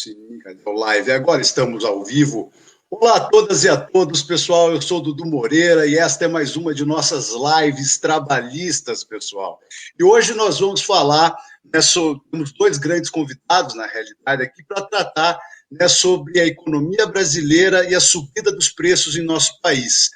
Sininho, cadê o live? Agora estamos ao vivo. Olá a todas e a todos, pessoal. Eu sou o Dudu Moreira e esta é mais uma de nossas lives trabalhistas, pessoal. E hoje nós vamos falar, temos dois grandes convidados, na realidade, aqui para tratar sobre a economia brasileira e a subida dos preços em nosso país.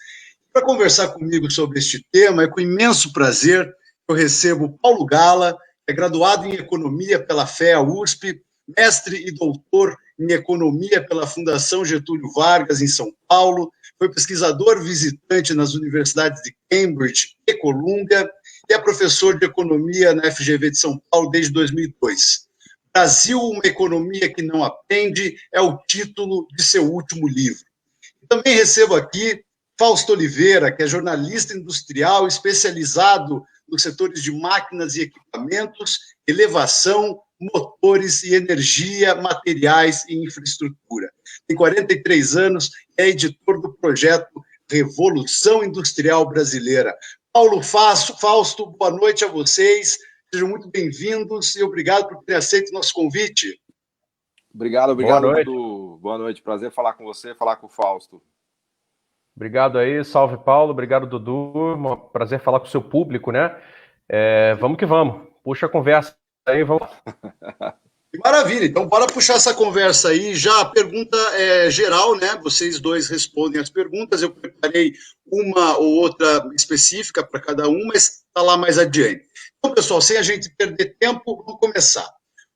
Para conversar comigo sobre este tema, é com imenso prazer que eu recebo Paulo Gala, que é graduado em Economia pela FEA-USP, mestre e doutor em Economia pela Fundação Getúlio Vargas, em São Paulo, foi pesquisador visitante nas universidades de Cambridge e Columbia e é professor de Economia na FGV de São Paulo desde 2002. Brasil, uma economia que não aprende, é o título de seu último livro. Também recebo aqui Fausto Oliveira, que é jornalista industrial especializado nos setores de máquinas e equipamentos, elevação, motores e energia, materiais e infraestrutura. Tem 43 anos, é editor do projeto Revolução Industrial Brasileira. Paulo Fausto, boa noite a vocês, sejam muito bem-vindos e obrigado por ter aceito o nosso convite. Obrigado, Dudu. Boa noite, prazer falar com você, falar com o Fausto. Obrigado aí, salve Paulo, obrigado Dudu, prazer falar com o seu público, né? Vamos que vamos, puxa a conversa aí, vamos. Maravilha, então bora puxar essa conversa aí, já a pergunta é geral, né? Vocês dois respondem as perguntas, eu preparei uma ou outra específica para cada um, mas está lá mais adiante. Então, pessoal, sem a gente perder tempo, vamos começar.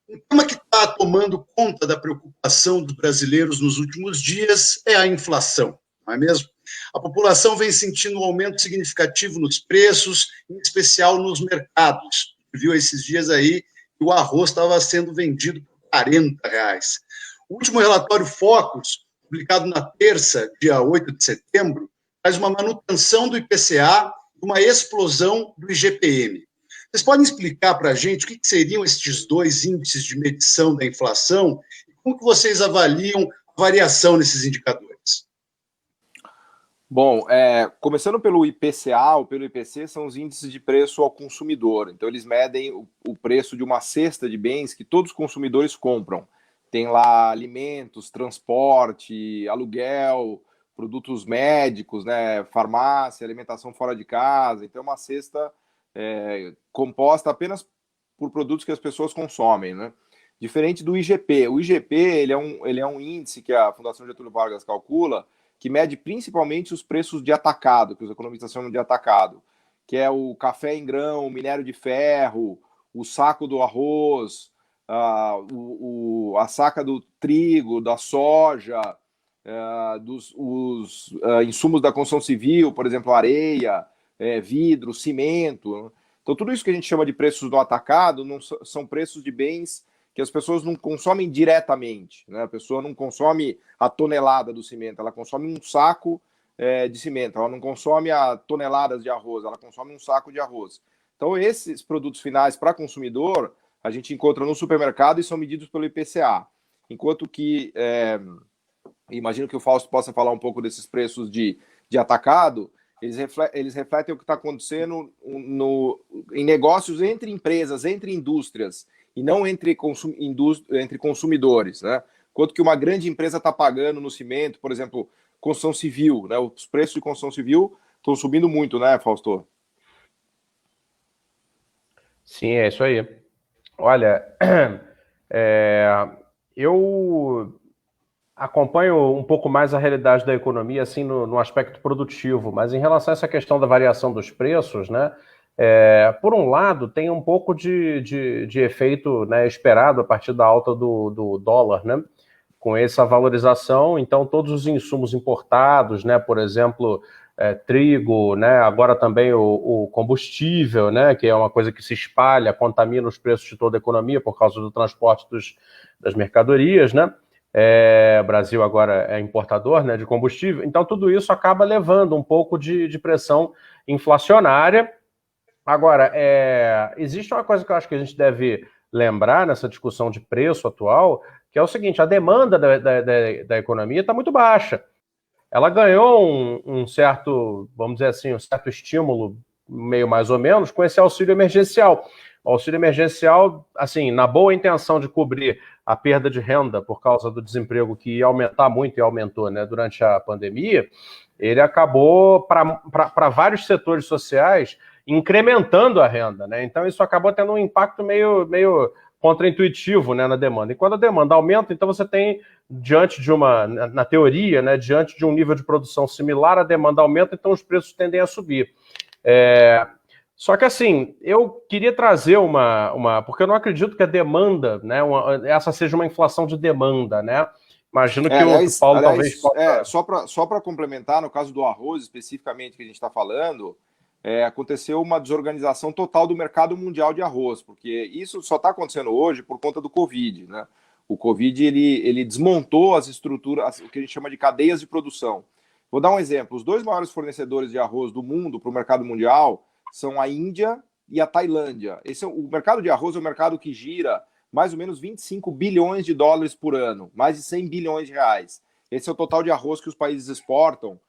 Um tema que está tomando conta da preocupação dos brasileiros nos últimos dias é a inflação, não é mesmo? A população vem sentindo um aumento significativo nos preços, em especial nos mercados. Viu esses dias aí que o arroz estava sendo vendido por R$40. O último relatório Focus, publicado na terça, dia 8 de setembro, traz uma manutenção do IPCA e uma explosão do IGPM. Vocês podem explicar para a gente o que seriam estes dois índices de medição da inflação e como que vocês avaliam a variação nesses indicadores? Bom, começando pelo IPCA ou pelo IPC, são os índices de preço ao consumidor. Então, eles medem o preço de uma cesta de bens que todos os consumidores compram. Tem lá alimentos, transporte, aluguel, produtos médicos, né, farmácia, alimentação fora de casa. Então, é uma cesta composta apenas por produtos que as pessoas consomem, né? Diferente do IGP. O IGP ele é um índice que a Fundação Getúlio Vargas calcula, que mede principalmente os preços de atacado, que os economistas chamam de atacado, que é o café em grão, o minério de ferro, o saco do arroz, a saca do trigo, da soja, os insumos da construção civil, por exemplo, areia, vidro, cimento. Então, tudo isso que a gente chama de preços do atacado são preços de bens que as pessoas não consomem diretamente, né? A pessoa não consome a tonelada do cimento, ela consome um saco de cimento, ela não consome a toneladas de arroz, ela consome um saco de arroz. Então, esses produtos finais para consumidor, a gente encontra no supermercado e são medidos pelo IPCA. Enquanto que, imagino que o Fausto possa falar um pouco desses preços de atacado, eles refletem o que está acontecendo em negócios entre empresas, entre indústrias, e não entre consumidores, né? Quanto que uma grande empresa está pagando no cimento, por exemplo, construção civil, né? Os preços de construção civil estão subindo muito, né, Fausto? Sim, é isso aí. Olha, eu acompanho um pouco mais a realidade da economia, assim, no aspecto produtivo, mas em relação a essa questão da variação dos preços, né? Por um lado, tem um pouco de efeito, né, esperado a partir da alta do dólar, né? Com essa valorização, então todos os insumos importados, né, por exemplo, trigo, né, agora também o combustível, né, que é uma coisa que se espalha, contamina os preços de toda a economia por causa do transporte das mercadorias, né? O Brasil agora é importador, né, de combustível, então tudo isso acaba levando um pouco de pressão inflacionária. Agora, existe uma coisa que eu acho que a gente deve lembrar nessa discussão de preço atual, que é o seguinte: a demanda da economia está muito baixa. Ela ganhou um certo, vamos dizer assim, um certo estímulo, meio mais ou menos, com esse auxílio emergencial. o auxílio emergencial, assim, na boa intenção de cobrir a perda de renda por causa do desemprego que ia aumentar muito e aumentou, né, durante a pandemia, ele acabou, para vários setores sociais, incrementando a renda, né? Então isso acabou tendo um impacto meio contraintuitivo, né, na demanda. E quando a demanda aumenta, então você tem, diante de na teoria, né, diante de um nível de produção similar, a demanda aumenta, então os preços tendem a subir. Só que assim, eu queria trazer porque eu não acredito que a demanda, né, essa seja uma inflação de demanda, né? Imagino que o Paulo talvez possa... Só para complementar, no caso do arroz especificamente que a gente está falando, aconteceu uma desorganização total do mercado mundial de arroz, porque isso só está acontecendo hoje por conta do Covid, né? O Covid, ele desmontou as estruturas, o que a gente chama de cadeias de produção. Vou dar um exemplo. Os 2 maiores fornecedores de arroz do mundo para o mercado mundial são a Índia e a Tailândia. O mercado de arroz é um mercado que gira mais ou menos 25 bilhões de dólares por ano, mais de 100 bilhões de reais. Esse é o total de arroz que os países exportam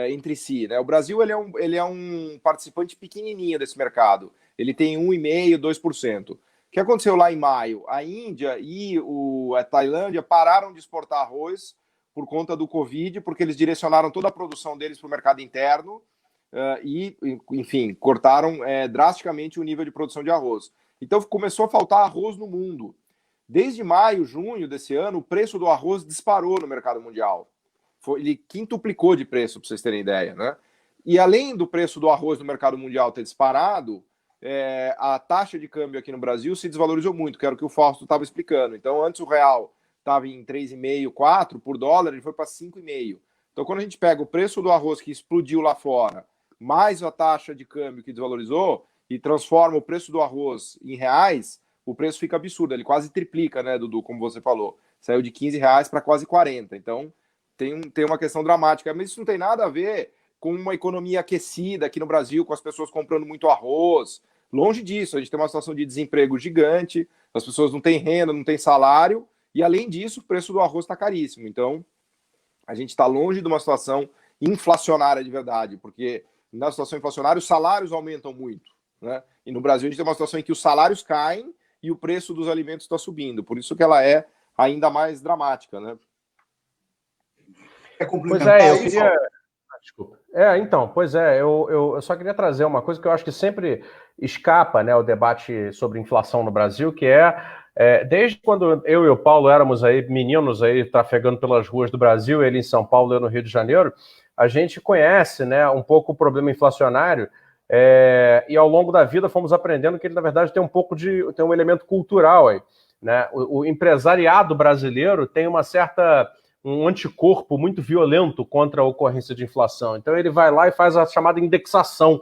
entre si, né? O Brasil ele é um participante pequenininho desse mercado. Ele tem 1,5%, 2%. O que aconteceu lá em maio? A Índia e a Tailândia pararam de exportar arroz por conta do Covid, porque eles direcionaram toda a produção deles para o mercado interno e, enfim, cortaram drasticamente o nível de produção de arroz. Então começou a faltar arroz no mundo. Desde maio, junho desse ano, o preço do arroz disparou no mercado mundial. Ele quintuplicou de preço, para vocês terem ideia, né? E além do preço do arroz no mercado mundial ter disparado, a taxa de câmbio aqui no Brasil se desvalorizou muito, que era o que o Fausto estava explicando. Então, antes o real estava em 3,5, 4 por dólar, ele foi para 5,5. Então, quando a gente pega o preço do arroz que explodiu lá fora, mais a taxa de câmbio que desvalorizou, e transforma o preço do arroz em reais, o preço fica absurdo. Ele quase triplica, né, Dudu, como você falou. Saiu de R$15 para quase 40. Então, tem uma questão dramática. Mas isso não tem nada a ver com uma economia aquecida aqui no Brasil, com as pessoas comprando muito arroz. Longe disso, a gente tem uma situação de desemprego gigante, as pessoas não têm renda, não têm salário, e além disso, o preço do arroz está caríssimo. Então, a gente está longe de uma situação inflacionária de verdade, porque na situação inflacionária os salários aumentam muito, né? E no Brasil a gente tem uma situação em que os salários caem e o preço dos alimentos está subindo. Por isso que ela é ainda mais dramática, né? Pois é, eu queria... Desculpa. Eu só queria trazer uma coisa que eu acho que sempre escapa, né, o debate sobre inflação no Brasil, que desde quando eu e o Paulo éramos aí meninos aí trafegando pelas ruas do Brasil, ele em São Paulo, eu no Rio de Janeiro, a gente conhece, né, um pouco o problema inflacionário, e ao longo da vida fomos aprendendo que ele, na verdade, tem um elemento cultural aí, né? O empresariado brasileiro tem um anticorpo muito violento contra a ocorrência de inflação. Então ele vai lá e faz a chamada indexação,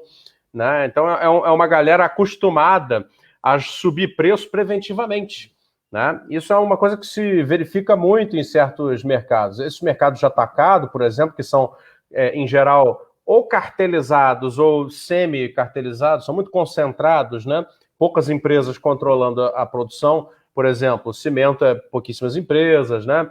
né? Então é uma galera acostumada a subir preço preventivamente, né? Isso é uma coisa que se verifica muito em certos mercados. Esses mercados de atacado, por exemplo, que são, em geral, ou cartelizados ou semi-cartelizados, são muito concentrados, né? Poucas empresas controlando a produção. Por exemplo, cimento é pouquíssimas empresas, né?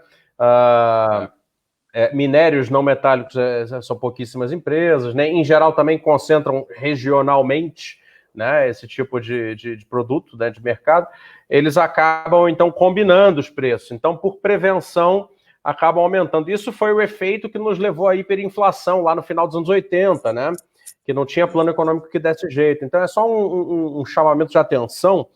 Minérios não metálicos são pouquíssimas empresas, né? Em geral também concentram regionalmente, né, esse tipo de produto, né, de mercado. Eles acabam então combinando os preços, então por prevenção acabam aumentando. Isso foi o efeito que nos levou à hiperinflação lá no final dos anos 80, né, que não tinha plano econômico que desse jeito. Então é só um chamamento de atenção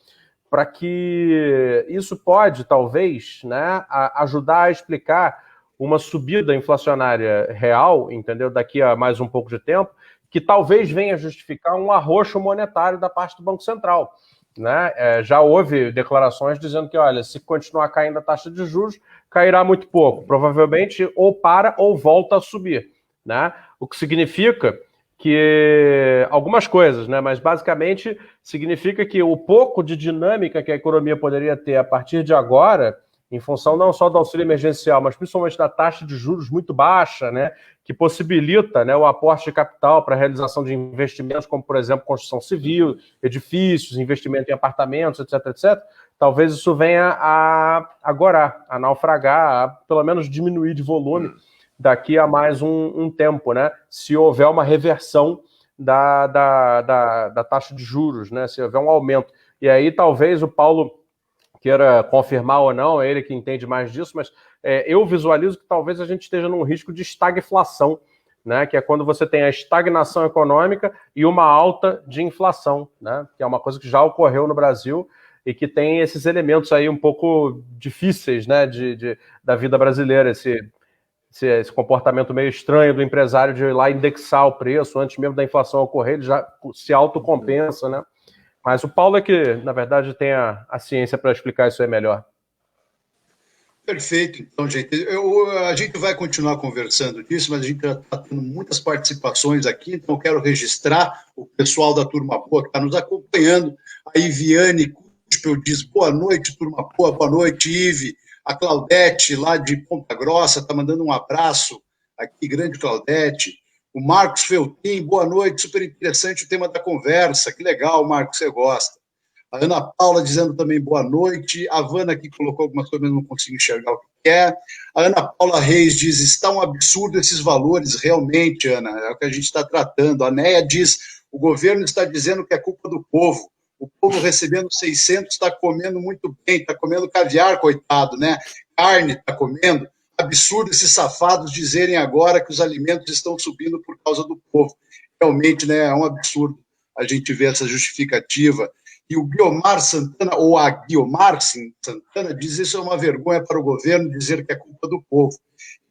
para que isso pode, talvez, né, ajudar a explicar uma subida inflacionária real, entendeu? Daqui a mais um pouco de tempo, que talvez venha justificar um arroxo monetário da parte do Banco Central, né? Já houve declarações dizendo que, olha, se continuar caindo a taxa de juros, cairá muito pouco, provavelmente ou para ou volta a subir, né? O que significa que algumas coisas, né? Mas basicamente significa que o pouco de dinâmica que a economia poderia ter a partir de agora, em função não só do auxílio emergencial, mas principalmente da taxa de juros muito baixa, né? Que possibilita, né, o aporte de capital para a realização de investimentos, como, por exemplo, construção civil, edifícios, investimento em apartamentos, etc., etc., talvez isso venha a agorar, a naufragar, a pelo menos diminuir de volume daqui a mais um tempo, né? Se houver uma reversão da taxa de juros, né? Se houver um aumento. E aí talvez o Paulo queira confirmar ou não, é ele que entende mais disso, mas eu visualizo que talvez a gente esteja num risco de estagflação, né, que é quando você tem a estagnação econômica e uma alta de inflação, né, que é uma coisa que já ocorreu no Brasil e que tem esses elementos aí um pouco difíceis, né, da vida brasileira, esse comportamento meio estranho do empresário de ir lá indexar o preço antes mesmo da inflação ocorrer, ele já se autocompensa, né? Mas o Paulo é que, na verdade, tem a ciência para explicar isso aí melhor. Perfeito. Então, gente, a gente vai continuar conversando disso, mas a gente já está tendo muitas participações aqui, então eu quero registrar o pessoal da Turma Boa que está nos acompanhando. A Iviane Cuspel diz boa noite, Turma Boa, boa noite, Ive. A Claudete, lá de Ponta Grossa, está mandando um abraço aqui, grande Claudete. O Marcos Feltin, boa noite, super interessante o tema da conversa, que legal, Marcos, você gosta. A Ana Paula dizendo também boa noite. A Vana aqui colocou algumas coisas, mas não consigo enxergar o que é. A Ana Paula Reis diz, está um absurdo esses valores, realmente, Ana, é o que a gente está tratando. A Neia diz, o governo está dizendo que é culpa do povo. O povo recebendo 600 está comendo muito bem, está comendo caviar, coitado, né? Carne está comendo. Absurdo esses safados dizerem agora que os alimentos estão subindo por causa do povo. Realmente, né, é um absurdo a gente ver essa justificativa. E o Guiomar Santana, ou a Guiomar Santana, diz isso é uma vergonha para o governo dizer que é culpa do povo.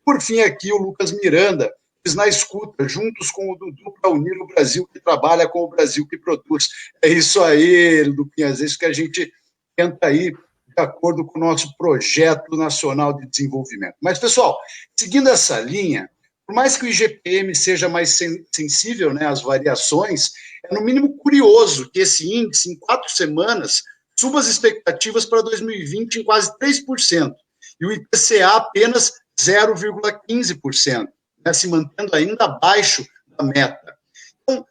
Por fim, aqui o Lucas Miranda diz na escuta, juntos com o Dudu para unir o Brasil que trabalha com o Brasil que produz. É isso aí, Luquinhas, é isso que a gente tenta aí, de acordo com o nosso projeto nacional de desenvolvimento. Mas, pessoal, seguindo essa linha, por mais que o IGPM seja mais sensível, né, às variações, é no mínimo curioso que esse índice, em 4 semanas, suba as expectativas para 2020 em quase 3%, e o IPCA apenas 0,15%, né, se mantendo ainda abaixo da meta. Então,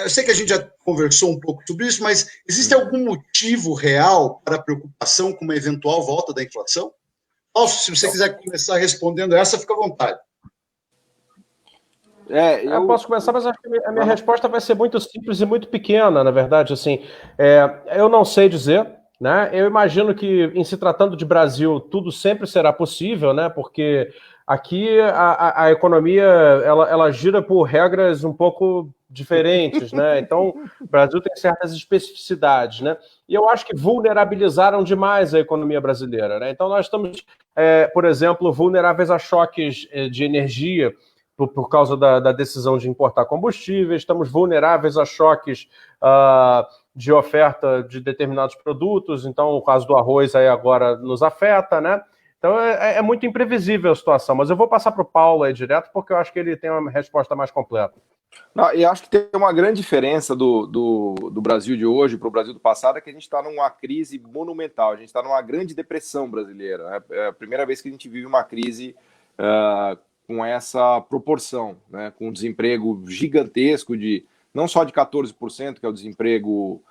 eu sei que a gente já conversou um pouco sobre isso, mas existe algum motivo real para a preocupação com uma eventual volta da inflação? Paulo, se você quiser começar respondendo essa, fica à vontade. Eu posso começar, mas acho que a minha resposta vai ser muito simples e muito pequena, na verdade. Assim, eu não sei dizer, né? Eu imagino que, em se tratando de Brasil, tudo sempre será possível, né? Porque aqui a economia ela gira por regras um pouco diferentes, né? Então, o Brasil tem certas especificidades, né? E eu acho que vulnerabilizaram demais a economia brasileira, né? Então, nós estamos, por exemplo, vulneráveis a choques de energia por causa da decisão de importar combustíveis, estamos vulneráveis a choques de oferta de determinados produtos, então o caso do arroz aí agora nos afeta, né? Então é muito imprevisível a situação, mas eu vou passar para o Paulo aí direto, porque eu acho que ele tem uma resposta mais completa. Não, e acho que tem uma grande diferença do Brasil de hoje para o Brasil do passado, é que a gente está numa crise monumental, a gente está numa grande depressão brasileira, né? É a primeira vez que a gente vive uma crise com essa proporção, né, com um desemprego gigantesco não só de 14%, que é o desemprego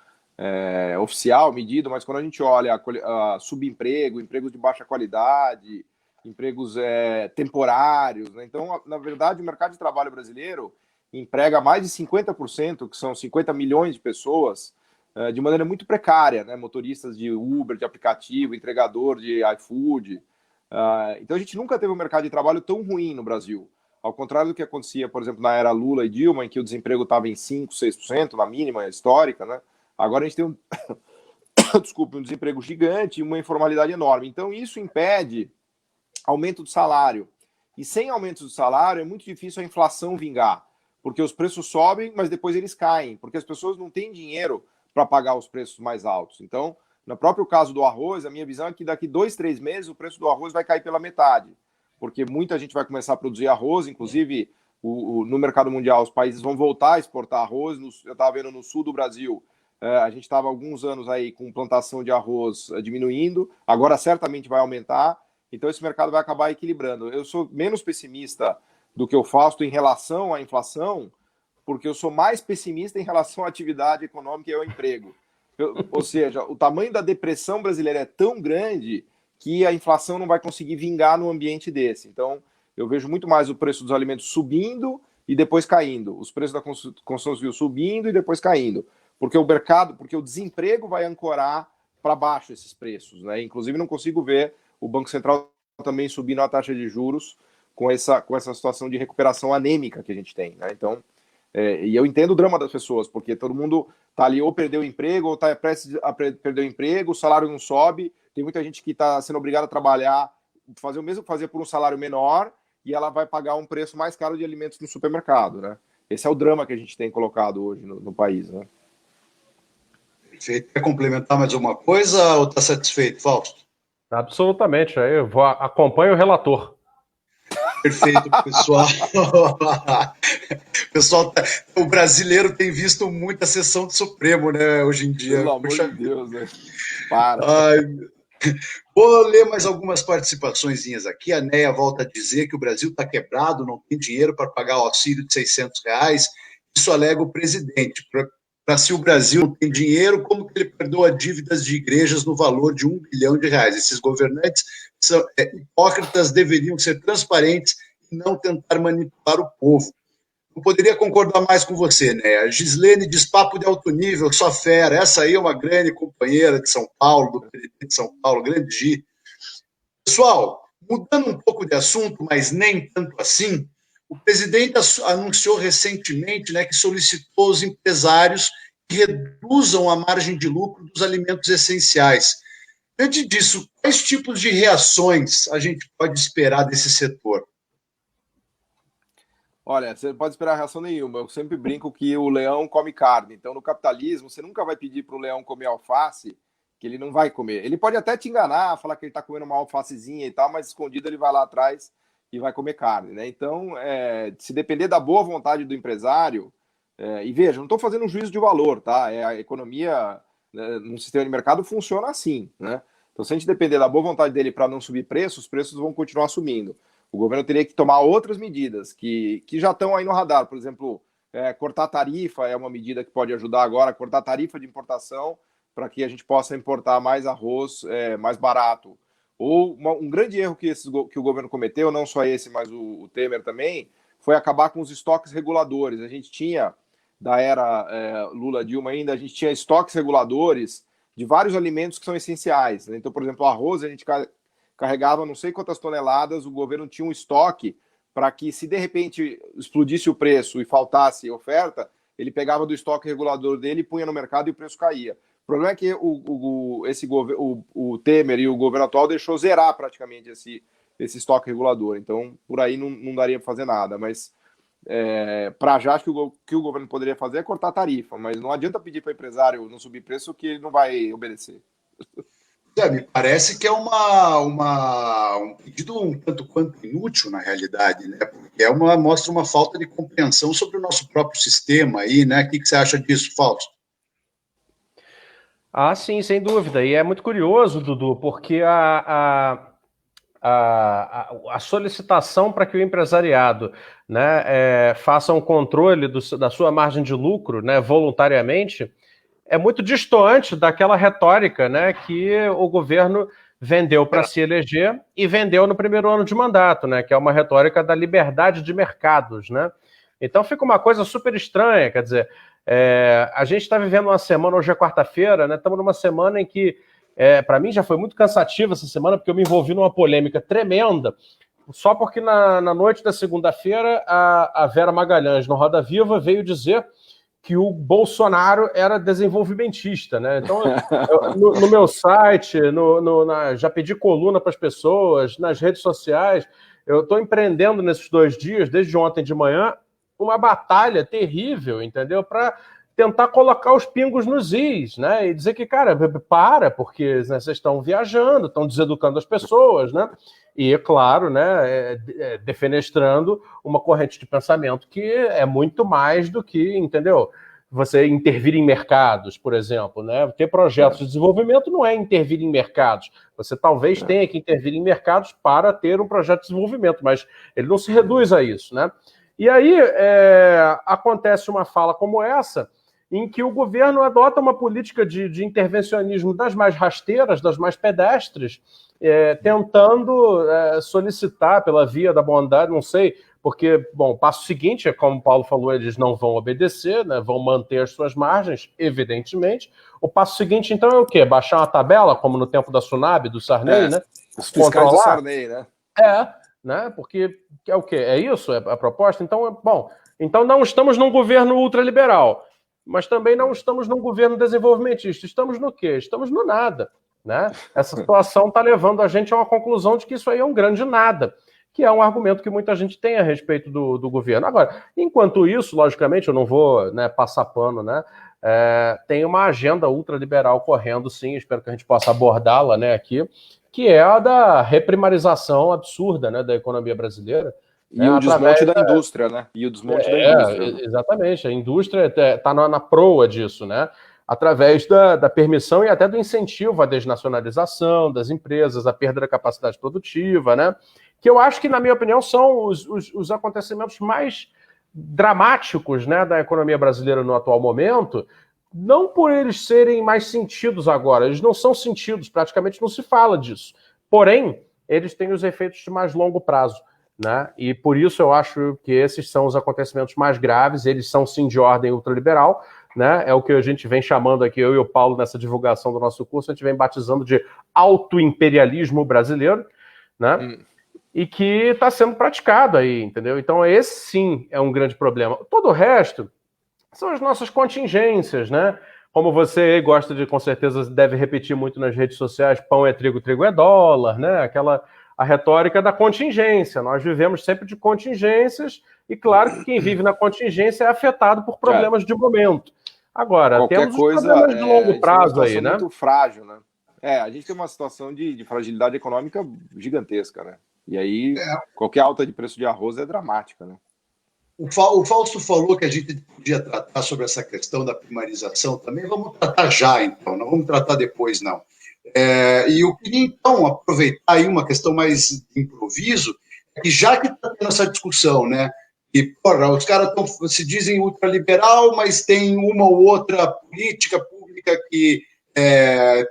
oficial medido, mas quando a gente olha a subemprego, empregos de baixa qualidade, empregos temporários, né? Então, na verdade, o mercado de trabalho brasileiro emprega mais de 50%, que são 50 milhões de pessoas, de maneira muito precária, né? Motoristas de Uber, de aplicativo, entregador de iFood. Então a gente nunca teve um mercado de trabalho tão ruim no Brasil. Ao contrário do que acontecia, por exemplo, na era Lula e Dilma, em que o desemprego estava em 5%, 6%, na mínima histórica, né? Agora a gente tem um desemprego gigante e uma informalidade enorme. Então isso impede aumento do salário. E sem aumento do salário é muito difícil a inflação vingar, porque os preços sobem, mas depois eles caem, porque as pessoas não têm dinheiro para pagar os preços mais altos. Então, no próprio caso do arroz, a minha visão é que daqui 2, 3 meses o preço do arroz vai cair pela metade, porque muita gente vai começar a produzir arroz, inclusive no mercado mundial os países vão voltar a exportar arroz. Eu estava vendo no sul do Brasil, a gente estava há alguns anos aí com plantação de arroz diminuindo, agora certamente vai aumentar, então esse mercado vai acabar equilibrando. Eu sou menos pessimista do que o Fausto em relação à inflação, porque eu sou mais pessimista em relação à atividade econômica e ao emprego. Ou seja, o tamanho da depressão brasileira é tão grande que a inflação não vai conseguir vingar num ambiente desse. Então, eu vejo muito mais o preço dos alimentos subindo e depois caindo, os preços da construção civil subindo e depois caindo. porque o mercado, porque o desemprego vai ancorar para baixo esses preços, né? Inclusive não consigo ver o Banco Central também subindo a taxa de juros com essa situação de recuperação anêmica que a gente tem, né? Então, e eu entendo o drama das pessoas, porque todo mundo está ali ou perdeu o emprego, ou está prestes a perder o emprego, o salário não sobe, tem muita gente que está sendo obrigada a trabalhar, fazer o mesmo que fazer por um salário menor, e ela vai pagar um preço mais caro de alimentos no supermercado, né? Esse é o drama que a gente tem colocado hoje no país, né? Perfeito. Quer complementar mais alguma coisa ou está satisfeito, Fausto? Absolutamente. Aí eu acompanho o relator. Perfeito, pessoal. Pessoal, o brasileiro tem visto muita sessão do Supremo, né, hoje em dia. Pelo amor de Deus, né? Para. Ai, vou ler mais algumas participaçõezinhas aqui. A Neia volta a dizer que o Brasil está quebrado, não tem dinheiro para pagar o auxílio de R$600. Isso alega o presidente. Para se o Brasil não tem dinheiro, como que ele perdoa dívidas de igrejas no valor de R$1 bilhão? Esses governantes são hipócritas, deveriam ser transparentes e não tentar manipular o povo. Eu poderia concordar mais com você, né? A Gislene diz papo de alto nível, só fera. Essa aí é uma grande companheira de São Paulo, do PDT de São Paulo, grande Gi. Pessoal, mudando um pouco de assunto, mas nem tanto assim, o presidente anunciou recentemente, né, que solicitou aos empresários que reduzam a margem de lucro dos alimentos essenciais. Diante disso, quais tipos de reações a gente pode esperar desse setor? Olha, você não pode esperar reação nenhuma. Eu sempre brinco que o leão come carne. Então, no capitalismo, você nunca vai pedir para o leão comer alface, que ele não vai comer. Ele pode até te enganar, falar que ele está comendo uma alfacezinha e tal, mas escondido ele vai lá atrás e vai comer carne, né? Então, se depender da boa vontade do empresário, e veja, não estou fazendo um juízo de valor, tá? A economia, né, no sistema de mercado funciona assim, né? Então, se a gente depender da boa vontade dele para não subir preços, os preços vão continuar subindo. O governo teria que tomar outras medidas que já estão aí no radar. Por exemplo, cortar tarifa é uma medida que pode ajudar agora, cortar tarifa de importação para que a gente possa importar mais arroz mais barato. Ou um grande erro que o governo cometeu, não só esse, mas o Temer também, foi acabar com os estoques reguladores. A gente tinha, da era Lula-Dilma ainda, a gente tinha estoques reguladores de vários alimentos que são essenciais, né? Então, por exemplo, o arroz, a gente carregava não sei quantas toneladas, o governo tinha um estoque para que, se de repente explodisse o preço e faltasse oferta, ele pegava do estoque regulador dele e punha no mercado e o preço caía. O problema é que o Temer e o governo atual deixou zerar praticamente esse estoque regulador. Então, por aí não daria para fazer nada. Mas, para já, acho que o governo poderia fazer é cortar a tarifa. Mas não adianta pedir para o empresário não subir preço que ele não vai obedecer. Me parece que é um pedido um tanto quanto inútil, na realidade, né? Porque mostra uma falta de compreensão sobre o nosso próprio sistema aí, né? O que você acha disso, Fausto? Ah, sim, sem dúvida. E é muito curioso, Dudu, porque a solicitação para que o empresariado, né, faça um controle da sua margem de lucro, né, voluntariamente, é muito distoante daquela retórica, né, que o governo vendeu para se eleger e vendeu no primeiro ano de mandato, né, que é uma retórica da liberdade de mercados, né? Então fica uma coisa super estranha, quer dizer, a gente está vivendo uma semana, hoje é quarta-feira, né, estamos numa semana em que, para mim já foi muito cansativa essa semana, porque eu me envolvi numa polêmica tremenda, só porque na noite da segunda-feira a Vera Magalhães, no Roda Viva, veio dizer que o Bolsonaro era desenvolvimentista, né? Então, no meu site, já pedi coluna para as pessoas, nas redes sociais, eu estou empreendendo nesses 2 dias, desde ontem de manhã, uma batalha terrível, entendeu? Para tentar colocar os pingos nos is, né? E dizer que, cara, porque né, vocês estão viajando, estão deseducando as pessoas, né? E, é claro, né, defenestrando uma corrente de pensamento que é muito mais do que, entendeu? Você intervir em mercados, por exemplo, né? Ter projetos de desenvolvimento não é intervir em mercados. Você talvez tenha que intervir em mercados para ter um projeto de desenvolvimento, mas ele não se reduz a isso, né? E aí acontece uma fala como essa, em que o governo adota uma política de intervencionismo das mais rasteiras, das mais pedestres, tentando solicitar pela via da bondade, não sei, porque, bom, o passo seguinte é, como o Paulo falou, eles não vão obedecer, né, vão manter as suas margens, evidentemente. O passo seguinte, então, é o quê? Baixar uma tabela, como no tempo da Tsunami, do Sarney, né? Os fiscais do Sarney, né? Né? Porque é o quê? É isso? É a proposta? Então, bom, então não estamos num governo ultraliberal, mas também não estamos num governo desenvolvimentista. Estamos no quê? Estamos no nada, né? Essa situação está levando a gente a uma conclusão de que isso aí é um grande nada, que é um argumento que muita gente tem a respeito do governo. Agora, enquanto isso, logicamente, eu não vou, né, passar pano, né? Tem uma agenda ultraliberal correndo, sim, espero que a gente possa abordá-la, né, aqui, que é a da reprimarização absurda, né, da economia brasileira. E o desmonte da indústria, né? E o desmonte da indústria. Né? Exatamente, a indústria está na proa disso, né? Através da permissão e até do incentivo à desnacionalização das empresas, à perda da capacidade produtiva, né? Que eu acho que, na minha opinião, são os acontecimentos mais dramáticos, né, da economia brasileira no atual momento, não por eles serem mais sentidos agora, eles não são sentidos, praticamente não se fala disso. Porém, eles têm os efeitos de mais longo prazo, né? E por isso eu acho que esses são os acontecimentos mais graves, eles são sim de ordem ultraliberal, né? É o que a gente vem chamando aqui, eu e o Paulo, nessa divulgação do nosso curso, a gente vem batizando de autoimperialismo brasileiro, né? E que está sendo praticado aí, entendeu? Então esse sim é um grande problema. Todo o resto são as nossas contingências, né? Como você gosta de, com certeza, deve repetir muito nas redes sociais, pão é trigo, trigo é dólar, né? A retórica da contingência. Nós vivemos sempre de contingências e, claro, que quem vive na contingência é afetado por problemas de momento. Agora, qualquer temos coisa, problemas de longo prazo aí, né? Muito frágil, né? A gente tem uma situação de fragilidade econômica gigantesca, né? E aí, qualquer alta de preço de arroz é dramática, né? O Fausto falou que a gente podia tratar sobre essa questão da primarização também. Vamos tratar já, então, não vamos tratar depois, não. E eu queria, então, aproveitar aí uma questão mais de improviso, que já que está tendo essa discussão, né? E, porra, os caras se dizem ultraliberal, mas tem uma ou outra política pública que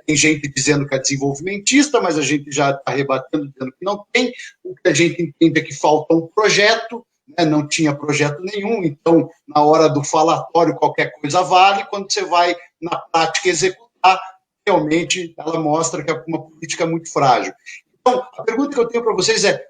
tem gente dizendo que é desenvolvimentista, mas a gente já está rebatendo, dizendo que não tem. O que a gente entende é que falta um projeto, né? Não tinha projeto nenhum, então, na hora do falatório, qualquer coisa vale, quando você vai, na prática, executar, realmente ela mostra que é uma política muito frágil. Então, a pergunta que eu tenho para vocês é: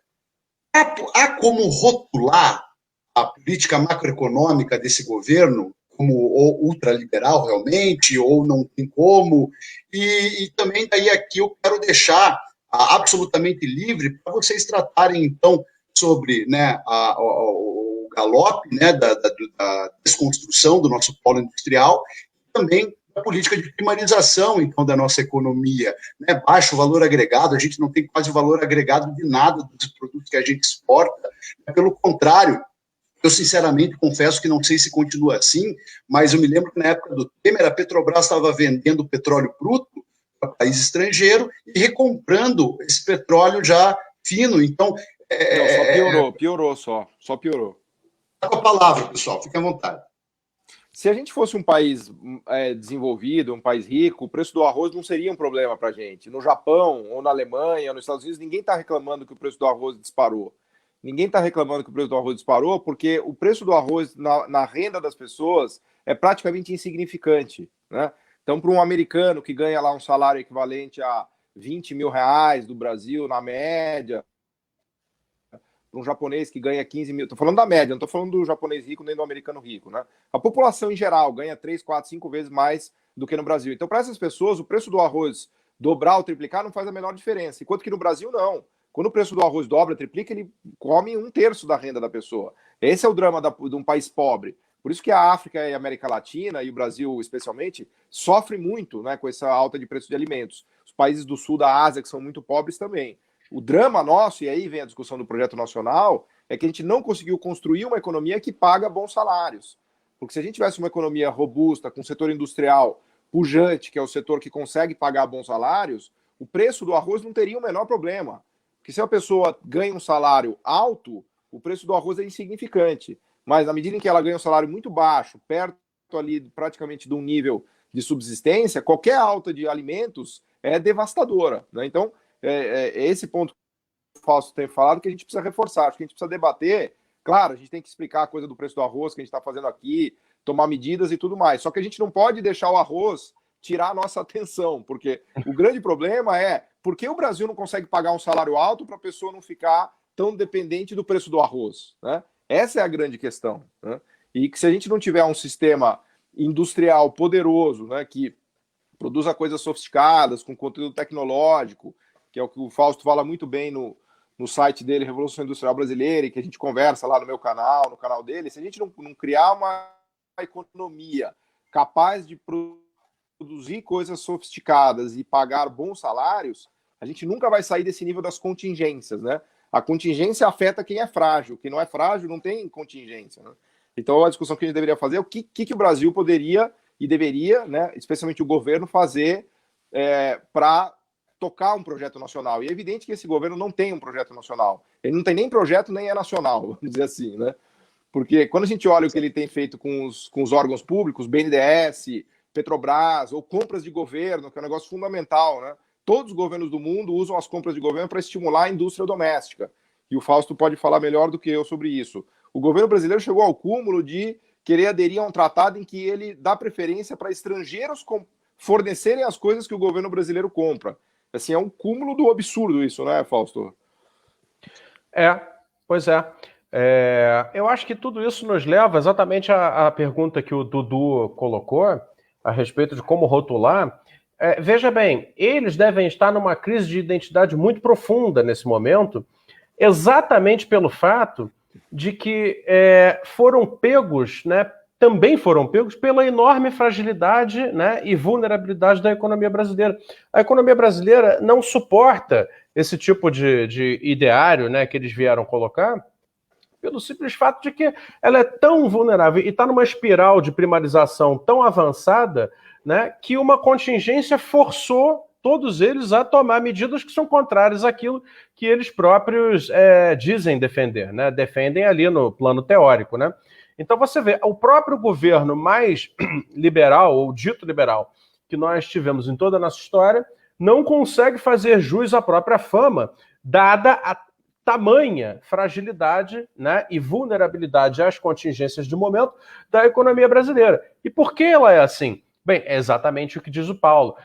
há como rotular a política macroeconômica desse governo como ultraliberal realmente, ou não tem como? E também daí aqui eu quero deixar absolutamente livre para vocês tratarem, então, sobre, né, o galope, né, da desconstrução do nosso polo industrial, e também a política de primarização, então, da nossa economia, né? Baixo valor agregado, a gente não tem quase valor agregado de nada dos produtos que a gente exporta, pelo contrário, eu sinceramente confesso que não sei se continua assim, mas eu me lembro que na época do Temer, a Petrobras estava vendendo petróleo bruto para país estrangeiro e recomprando esse petróleo já fino, então... Só piorou. Só piorou. Tá com a palavra, pessoal, fique à vontade. Se a gente fosse um país desenvolvido, um país rico, o preço do arroz não seria um problema para a gente. No Japão, ou na Alemanha, ou nos Estados Unidos, ninguém está reclamando que o preço do arroz disparou. Ninguém está reclamando que o preço do arroz disparou, porque o preço do arroz na renda das pessoas é praticamente insignificante, né? Então, para um americano que ganha lá um salário equivalente a 20 mil reais do Brasil, na média, para um japonês que ganha 15 mil, estou falando da média, não estou falando do japonês rico nem do americano rico, né? A população em geral ganha 3, 4, 5 vezes mais do que no Brasil. Então, para essas pessoas, o preço do arroz dobrar ou triplicar não faz a menor diferença, enquanto que no Brasil não. Quando o preço do arroz dobra, triplica, ele come 1/3 da renda da pessoa. Esse é o drama de um país pobre. Por isso que a África e a América Latina, e o Brasil especialmente, sofrem muito, né, com essa alta de preço de alimentos. Os países do sul da Ásia, que são muito pobres também. O drama nosso, e aí vem a discussão do projeto nacional, é que a gente não conseguiu construir uma economia que paga bons salários. Porque se a gente tivesse uma economia robusta, com um setor industrial pujante, que é o setor que consegue pagar bons salários, o preço do arroz não teria o menor problema. Porque se a pessoa ganha um salário alto, o preço do arroz é insignificante. Mas na medida em que ela ganha um salário muito baixo, perto ali praticamente de um nível de subsistência, qualquer alta de alimentos é devastadora, né? Então, esse ponto que o Fausto tem falado que a gente precisa reforçar, acho que a gente precisa debater. Claro, a gente tem que explicar a coisa do preço do arroz que a gente está fazendo aqui, tomar medidas e tudo mais. Só que a gente não pode deixar o arroz tirar a nossa atenção, porque o grande problema é por que o Brasil não consegue pagar um salário alto para a pessoa não ficar tão dependente do preço do arroz, né? Essa é a grande questão, né? E que se a gente não tiver um sistema industrial poderoso, né, que produza coisas sofisticadas, com conteúdo tecnológico, que é o que o Fausto fala muito bem no site dele, Revolução Industrial Brasileira, e que a gente conversa lá no meu canal, no canal dele, se a gente não criar uma economia capaz de produzir coisas sofisticadas e pagar bons salários, a gente nunca vai sair desse nível das contingências, né? A contingência afeta quem é frágil, quem não é frágil não tem contingência, né? Então a discussão que a gente deveria fazer é o que o Brasil poderia e deveria, né, especialmente o governo, fazer para tocar um projeto nacional. E é evidente que esse governo não tem um projeto nacional. Ele não tem nem projeto, nem é nacional, vamos dizer assim, né? Porque quando a gente olha o que ele tem feito com os órgãos públicos, BNDES, Petrobras, ou compras de governo, que é um negócio fundamental, né? Todos os governos do mundo usam as compras de governo para estimular a indústria doméstica. E o Fausto pode falar melhor do que eu sobre isso. O governo brasileiro chegou ao cúmulo de querer aderir a um tratado em que ele dá preferência para estrangeiros fornecerem as coisas que o governo brasileiro compra. Assim, é um cúmulo do absurdo isso, né, Fausto? Pois é. Eu acho que tudo isso nos leva exatamente à pergunta que o Dudu colocou a respeito de como rotular. Veja bem, eles devem estar numa crise de identidade muito profunda nesse momento, exatamente pelo fato de que foram pegos, né, também foram pegos pela enorme fragilidade, né, e vulnerabilidade da economia brasileira. A economia brasileira não suporta esse tipo de ideário, né, que eles vieram colocar, pelo simples fato de que ela é tão vulnerável e está numa espiral de primarização tão avançada, né, que uma contingência forçou todos eles a tomar medidas que são contrárias àquilo que eles próprios dizem defender, né? Defendem ali no plano teórico, né? Então você vê, o próprio governo mais liberal, ou dito liberal, que nós tivemos em toda a nossa história, não consegue fazer jus à própria fama, dada a tamanha fragilidade, né, e vulnerabilidade às contingências de momento da economia brasileira. E por que ela é assim? Bem, é exatamente o que diz o Paulo.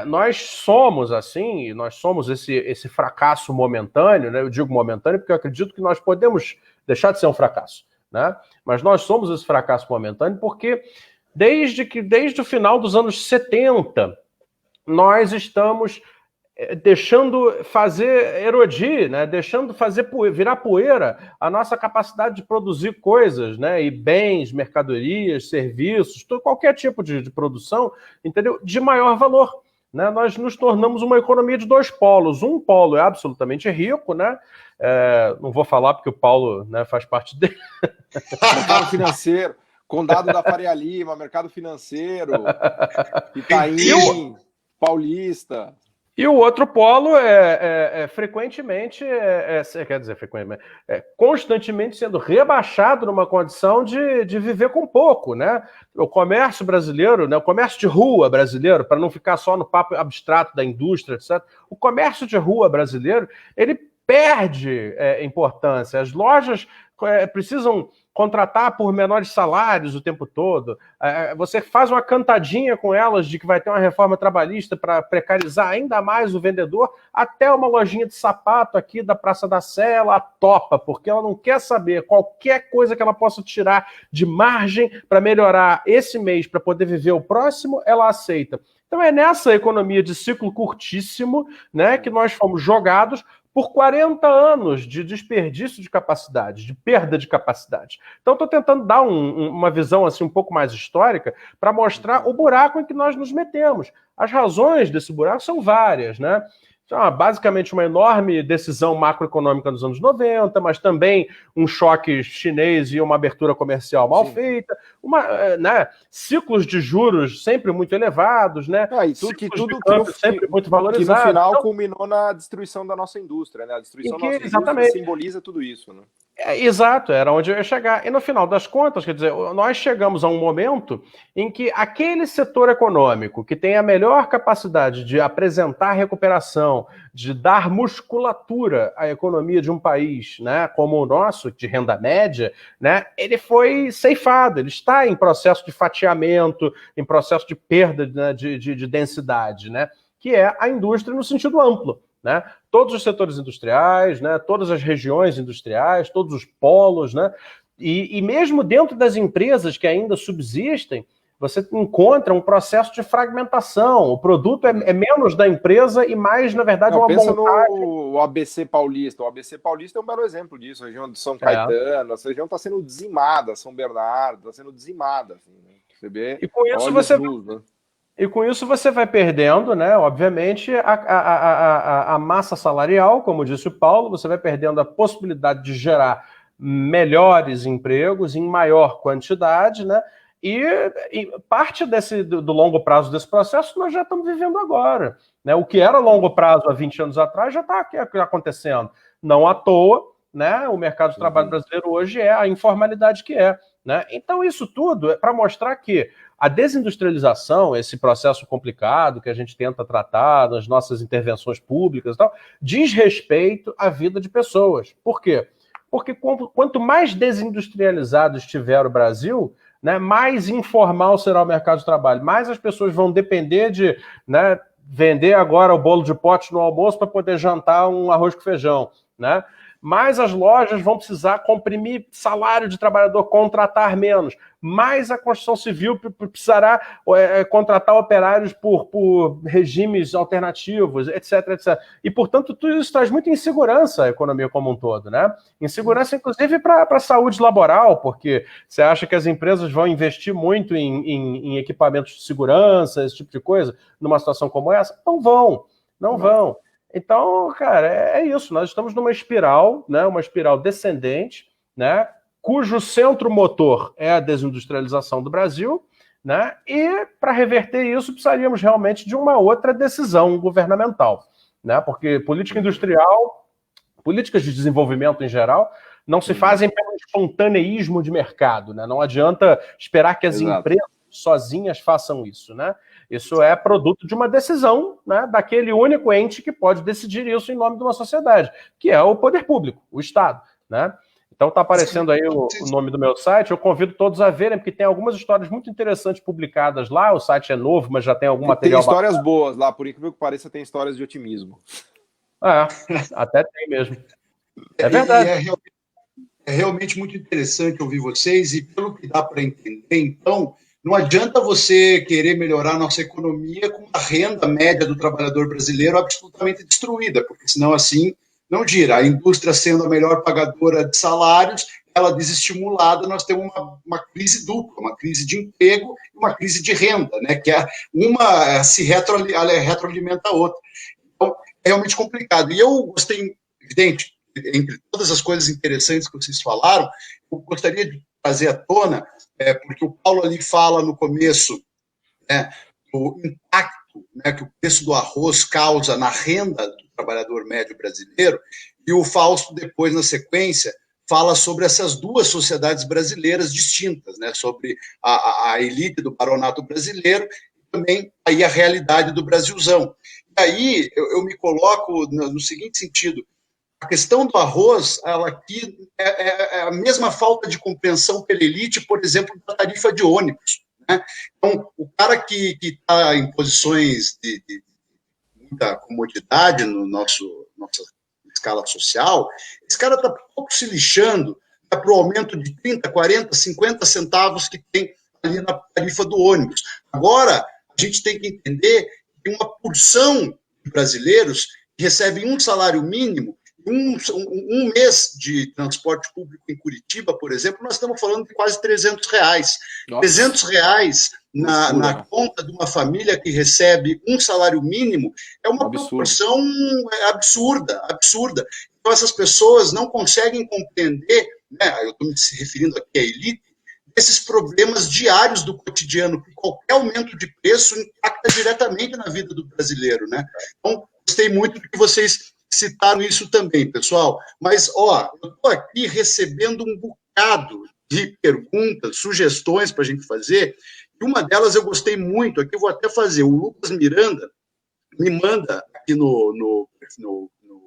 Nós somos assim, nós somos esse fracasso momentâneo, né? Eu digo momentâneo porque eu acredito que nós podemos deixar de ser um fracasso, né? Mas nós somos esse fracasso momentâneo porque desde o final dos anos 70, nós estamos deixando fazer erodir, né? Deixando fazer virar poeira a nossa capacidade de produzir coisas, né? E bens, mercadorias, serviços, qualquer tipo de produção, entendeu? De maior valor, né? Nós nos tornamos uma economia de dois polos. Um polo é absolutamente rico, né? Não vou falar porque o Paulo, né, faz parte dele. Mercado financeiro, Condado da Faria Lima, mercado financeiro, Itaim, Paulista. E o outro polo frequentemente, constantemente sendo rebaixado numa condição de viver com pouco, né? O comércio brasileiro, né, o comércio de rua brasileiro, para não ficar só no papo abstrato da indústria, etc., o comércio de rua brasileiro, ele perde importância. As lojas precisam contratar por menores salários o tempo todo. Você faz uma cantadinha com elas de que vai ter uma reforma trabalhista para precarizar ainda mais o vendedor, até uma lojinha de sapato aqui da Praça da Sé, ela topa, porque ela não quer saber qualquer coisa que ela possa tirar de margem para melhorar esse mês, para poder viver o próximo, ela aceita. Então é nessa economia de ciclo curtíssimo, né, que nós fomos jogados por 40 anos de desperdício de capacidade, de perda de capacidade. Então, estou tentando dar uma visão assim, um pouco mais histórica para mostrar o buraco em que nós nos metemos. As razões desse buraco são várias, né? Então, basicamente, uma enorme decisão macroeconômica nos anos 90, mas também um choque chinês e uma abertura comercial mal feita, ciclos de juros sempre muito elevados, né? E tudo sempre muito valorizados. Que no final culminou na destruição da nossa indústria, né? A destruição da nossa indústria simboliza tudo isso, né? Exato, era onde eu ia chegar. E no final das contas, quer dizer, nós chegamos a um momento em que aquele setor econômico que tem a melhor capacidade de apresentar recuperação, de dar musculatura à economia de um país, né, como o nosso, de renda média, né, ele foi ceifado, ele está em processo de fatiamento, em processo de perda, né, de densidade, né, que é a indústria no sentido amplo. Né? Todos os setores industriais, né? Todas as regiões industriais, todos os polos, né? E mesmo dentro das empresas que ainda subsistem, você encontra um processo de fragmentação. O produto é menos da empresa e mais, na verdade, uma pensa montagem... no ABC Paulista. O ABC Paulista é um belo exemplo disso. A região de São Caetano, essa região está sendo dizimada. São Bernardo está sendo dizimada. Assim, né? Você vê, e com isso né? E com isso você vai perdendo, né, obviamente, a massa salarial, como disse o Paulo, você vai perdendo a possibilidade de gerar melhores empregos em maior quantidade, né? E parte do longo prazo desse processo nós já estamos vivendo agora. Né? O que era longo prazo há 20 anos atrás já está acontecendo. Não à toa, né? O mercado de trabalho brasileiro hoje é a informalidade que é. Né? Então, isso tudo é para mostrar que a desindustrialização, esse processo complicado que a gente tenta tratar nas nossas intervenções públicas e tal, diz respeito à vida de pessoas. Por quê? Porque quanto mais desindustrializado estiver o Brasil, né, mais informal será o mercado de trabalho, mais as pessoas vão depender de, né, vender agora o bolo de pote no almoço para poder jantar um arroz com feijão, né? Mais as lojas vão precisar comprimir salário de trabalhador, contratar menos. Mais a construção civil precisará contratar operários por regimes alternativos, etc, etc. E, portanto, tudo isso traz muita insegurança à economia como um todo, né? Insegurança, inclusive, para a saúde laboral, porque você acha que as empresas vão investir muito em equipamentos de segurança, esse tipo de coisa, numa situação como essa? Não vão, não vão. Então, cara, é isso. Nós estamos numa espiral, né, uma espiral descendente, né, cujo centro motor é a desindustrialização do Brasil, né, e para reverter isso precisaríamos realmente de uma outra decisão governamental, né, porque política industrial, políticas de desenvolvimento em geral, não se fazem pelo espontaneísmo de mercado, né, não adianta esperar que as empresas sozinhas façam isso, né? Isso é produto de uma decisão, né, daquele único ente que pode decidir isso em nome de uma sociedade, que é o poder público, o Estado, né? Então está aparecendo aí o nome do meu site, eu convido todos a verem, porque tem algumas histórias muito interessantes publicadas lá, o site é novo, mas já tem algum material... Tem histórias boas lá, por incrível que pareça, tem histórias de otimismo. Até tem mesmo. É verdade. É realmente muito interessante ouvir vocês, e pelo que dá para entender, então... Não adianta você querer melhorar a nossa economia com a renda média do trabalhador brasileiro absolutamente destruída, porque senão assim não gira. A indústria sendo a melhor pagadora de salários, ela desestimulada, nós temos uma crise dupla, uma crise de emprego e uma crise de renda, né? Que uma se retroalimenta a outra. Então, é realmente complicado. E eu gostei, evidente, entre todas as coisas interessantes que vocês falaram, eu gostaria de trazer à tona, porque o Paulo ali fala no começo, né, do impacto, né, que o preço do arroz causa na renda do trabalhador médio brasileiro, e o Fausto depois, na sequência, fala sobre essas duas sociedades brasileiras distintas, né, sobre a elite do baronato brasileiro e também aí a realidade do Brasilzão. E aí eu me coloco no seguinte sentido: a questão do arroz, ela aqui é a mesma falta de compreensão pela elite, por exemplo, da tarifa de ônibus. Né? Então, o cara que está em posições de muita comodidade nossa escala social, esse cara está pouco se lixando para o aumento de 30, 40, 50 centavos que tem ali na tarifa do ônibus. Agora, a gente tem que entender que uma porção de brasileiros que recebem um salário mínimo, um mês de transporte público em Curitiba, por exemplo, nós estamos falando de quase R$300. Nossa. R$300 na conta de uma família que recebe um salário mínimo é uma proporção absurda. Então, essas pessoas não conseguem compreender, né, eu estou me referindo aqui à elite, esses problemas diários do cotidiano, que qualquer aumento de preço impacta diretamente na vida do brasileiro. Né? Então, gostei muito do que vocês citaram isso também, pessoal. Mas, ó, eu estou aqui recebendo um bocado de perguntas, sugestões para a gente fazer, e uma delas eu gostei muito, aqui eu vou até fazer. O Lucas Miranda me manda aqui no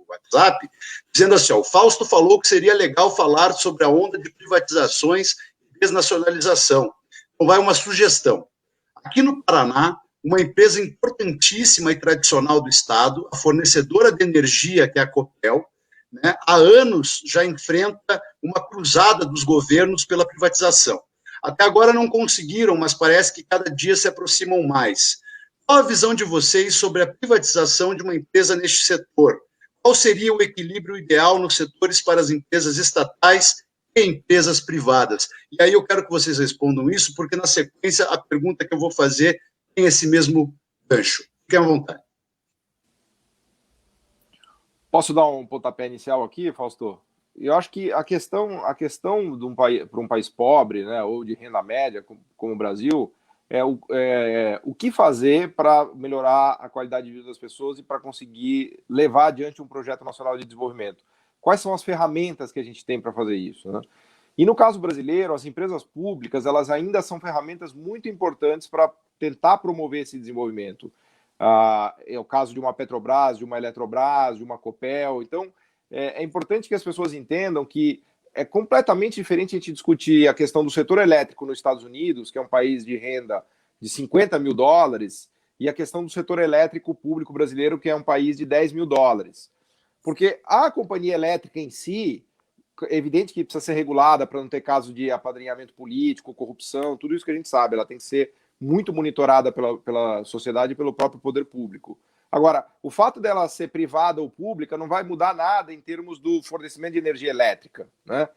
WhatsApp, dizendo assim, ó, o Fausto falou que seria legal falar sobre a onda de privatizações e desnacionalização. Então, vai uma sugestão. Aqui no Paraná, uma empresa importantíssima e tradicional do Estado, a fornecedora de energia, que é a Copel, né, há anos já enfrenta uma cruzada dos governos pela privatização. Até agora não conseguiram, mas parece que cada dia se aproximam mais. Qual a visão de vocês sobre a privatização de uma empresa neste setor? Qual seria o equilíbrio ideal nos setores para as empresas estatais e empresas privadas? E aí eu quero que vocês respondam isso, porque na sequência a pergunta que eu vou fazer tem esse mesmo gancho. Fiquem à vontade. Posso dar um pontapé inicial aqui, Fausto? Eu acho que a questão de para um país pobre, né, ou de renda média, como o Brasil, é o que fazer para melhorar a qualidade de vida das pessoas e para conseguir levar adiante um projeto nacional de desenvolvimento. Quais são as ferramentas que a gente tem para fazer isso, né? E no caso brasileiro, as empresas públicas, elas ainda são ferramentas muito importantes para tentar promover esse desenvolvimento. É o caso de uma Petrobras, de uma Eletrobras, de uma Copel. Então, é importante que as pessoas entendam que é completamente diferente a gente discutir a questão do setor elétrico nos Estados Unidos, que é um país de renda de 50 mil dólares, e a questão do setor elétrico público brasileiro, que é um país de 10 mil dólares. Porque a companhia elétrica em si, é evidente que precisa ser regulada para não ter caso de apadrinhamento político, corrupção, tudo isso que a gente sabe, ela tem que ser muito monitorada pela sociedade e pelo próprio poder público. Agora, o fato dela ser privada ou pública não vai mudar nada em termos do fornecimento de energia elétrica, né?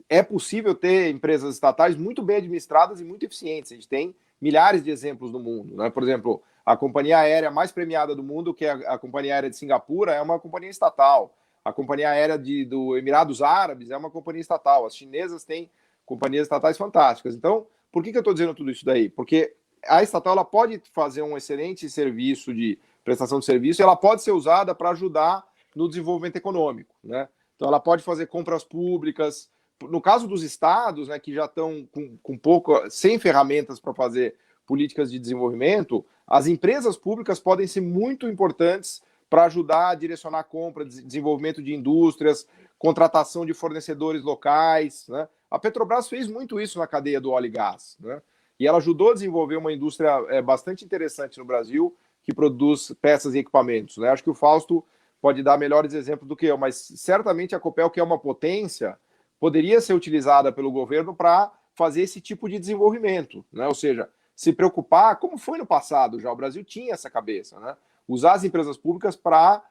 É possível ter empresas estatais muito bem administradas e muito eficientes. A gente tem milhares de exemplos no mundo, né? Por exemplo, a companhia aérea mais premiada do mundo, que é a companhia aérea de Singapura, é uma companhia estatal. A companhia aérea do Emirados Árabes é uma companhia estatal. As chinesas têm companhias estatais fantásticas. Então, por que eu estou dizendo tudo isso daí? Porque a estatal ela pode fazer um excelente serviço de prestação de serviço e ela pode ser usada para ajudar no desenvolvimento econômico, né? Então, ela pode fazer compras públicas. No caso dos estados, né, que já estão sem ferramentas para fazer políticas de desenvolvimento, as empresas públicas podem ser muito importantes para ajudar a direcionar a compra, desenvolvimento de indústrias, contratação de fornecedores locais, né? A Petrobras fez muito isso na cadeia do óleo e gás, né? E ela ajudou a desenvolver uma indústria bastante interessante no Brasil, que produz peças e equipamentos, né? Acho que o Fausto pode dar melhores exemplos do que eu, mas certamente a Copel, que é uma potência, poderia ser utilizada pelo governo para fazer esse tipo de desenvolvimento, né? Ou seja, se preocupar, como foi no passado já, o Brasil tinha essa cabeça, né? Usar as empresas públicas para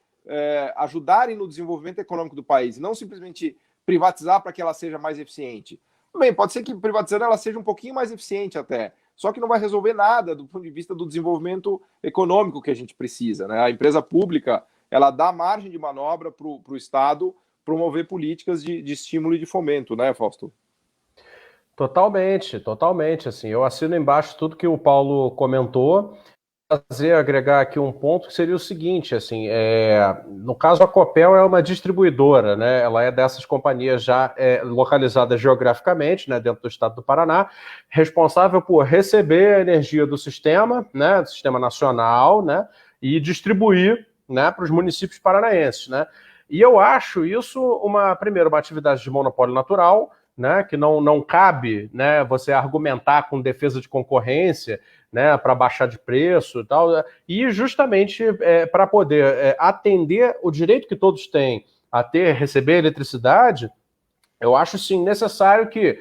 ajudarem no desenvolvimento econômico do país, e não simplesmente privatizar para que ela seja mais eficiente. Bem, pode ser que privatizando ela seja um pouquinho mais eficiente até, só que não vai resolver nada do ponto de vista do desenvolvimento econômico que a gente precisa, né? A empresa pública, ela dá margem de manobra para o Estado promover políticas de estímulo e de fomento, né, Fausto? Totalmente, totalmente. Assim, eu assino embaixo tudo que o Paulo comentou. Agregar aqui um ponto que seria o seguinte, assim, no caso a Copel é uma distribuidora, né? Ela é dessas companhias já localizadas geograficamente, né, dentro do estado do Paraná, responsável por receber a energia do sistema, né, do sistema nacional, né, e distribuir, né, para os municípios paranaenses, né? E eu acho isso uma atividade de monopólio natural, né, que não cabe, né, você argumentar com defesa de concorrência, né, para baixar de preço e tal, e justamente para poder atender o direito que todos têm a receber eletricidade, eu acho sim necessário que,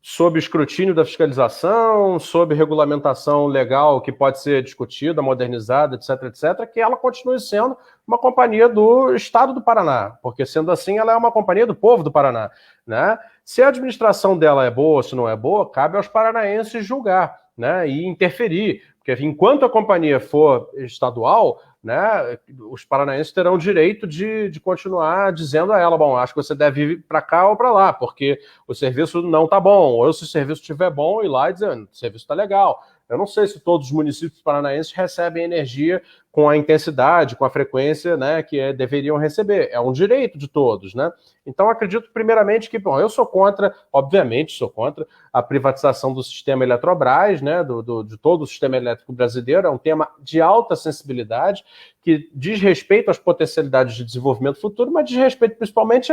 sob escrutínio da fiscalização, sob regulamentação legal que pode ser discutida, modernizada, etc., que ela continue sendo uma companhia do Estado do Paraná, porque sendo assim ela é uma companhia do povo do Paraná, né? Se a administração dela é boa ou se não é boa, cabe aos paranaenses julgar, né, e interferir, porque enquanto a companhia for estadual, né, os paranaenses terão direito de continuar dizendo a ela, bom, acho que você deve ir para cá ou para lá, porque o serviço não está bom, ou se o serviço estiver bom, ir lá e dizer, o serviço está legal, Eu não sei se todos os municípios paranaenses recebem energia com a intensidade, com a frequência, né, que deveriam receber. É um direito de todos, né? Então, acredito primeiramente que, bom, eu sou contra, obviamente sou contra a privatização do sistema Eletrobras, né, de todo o sistema elétrico brasileiro. É um tema de alta sensibilidade, que diz respeito às potencialidades de desenvolvimento futuro, mas diz respeito principalmente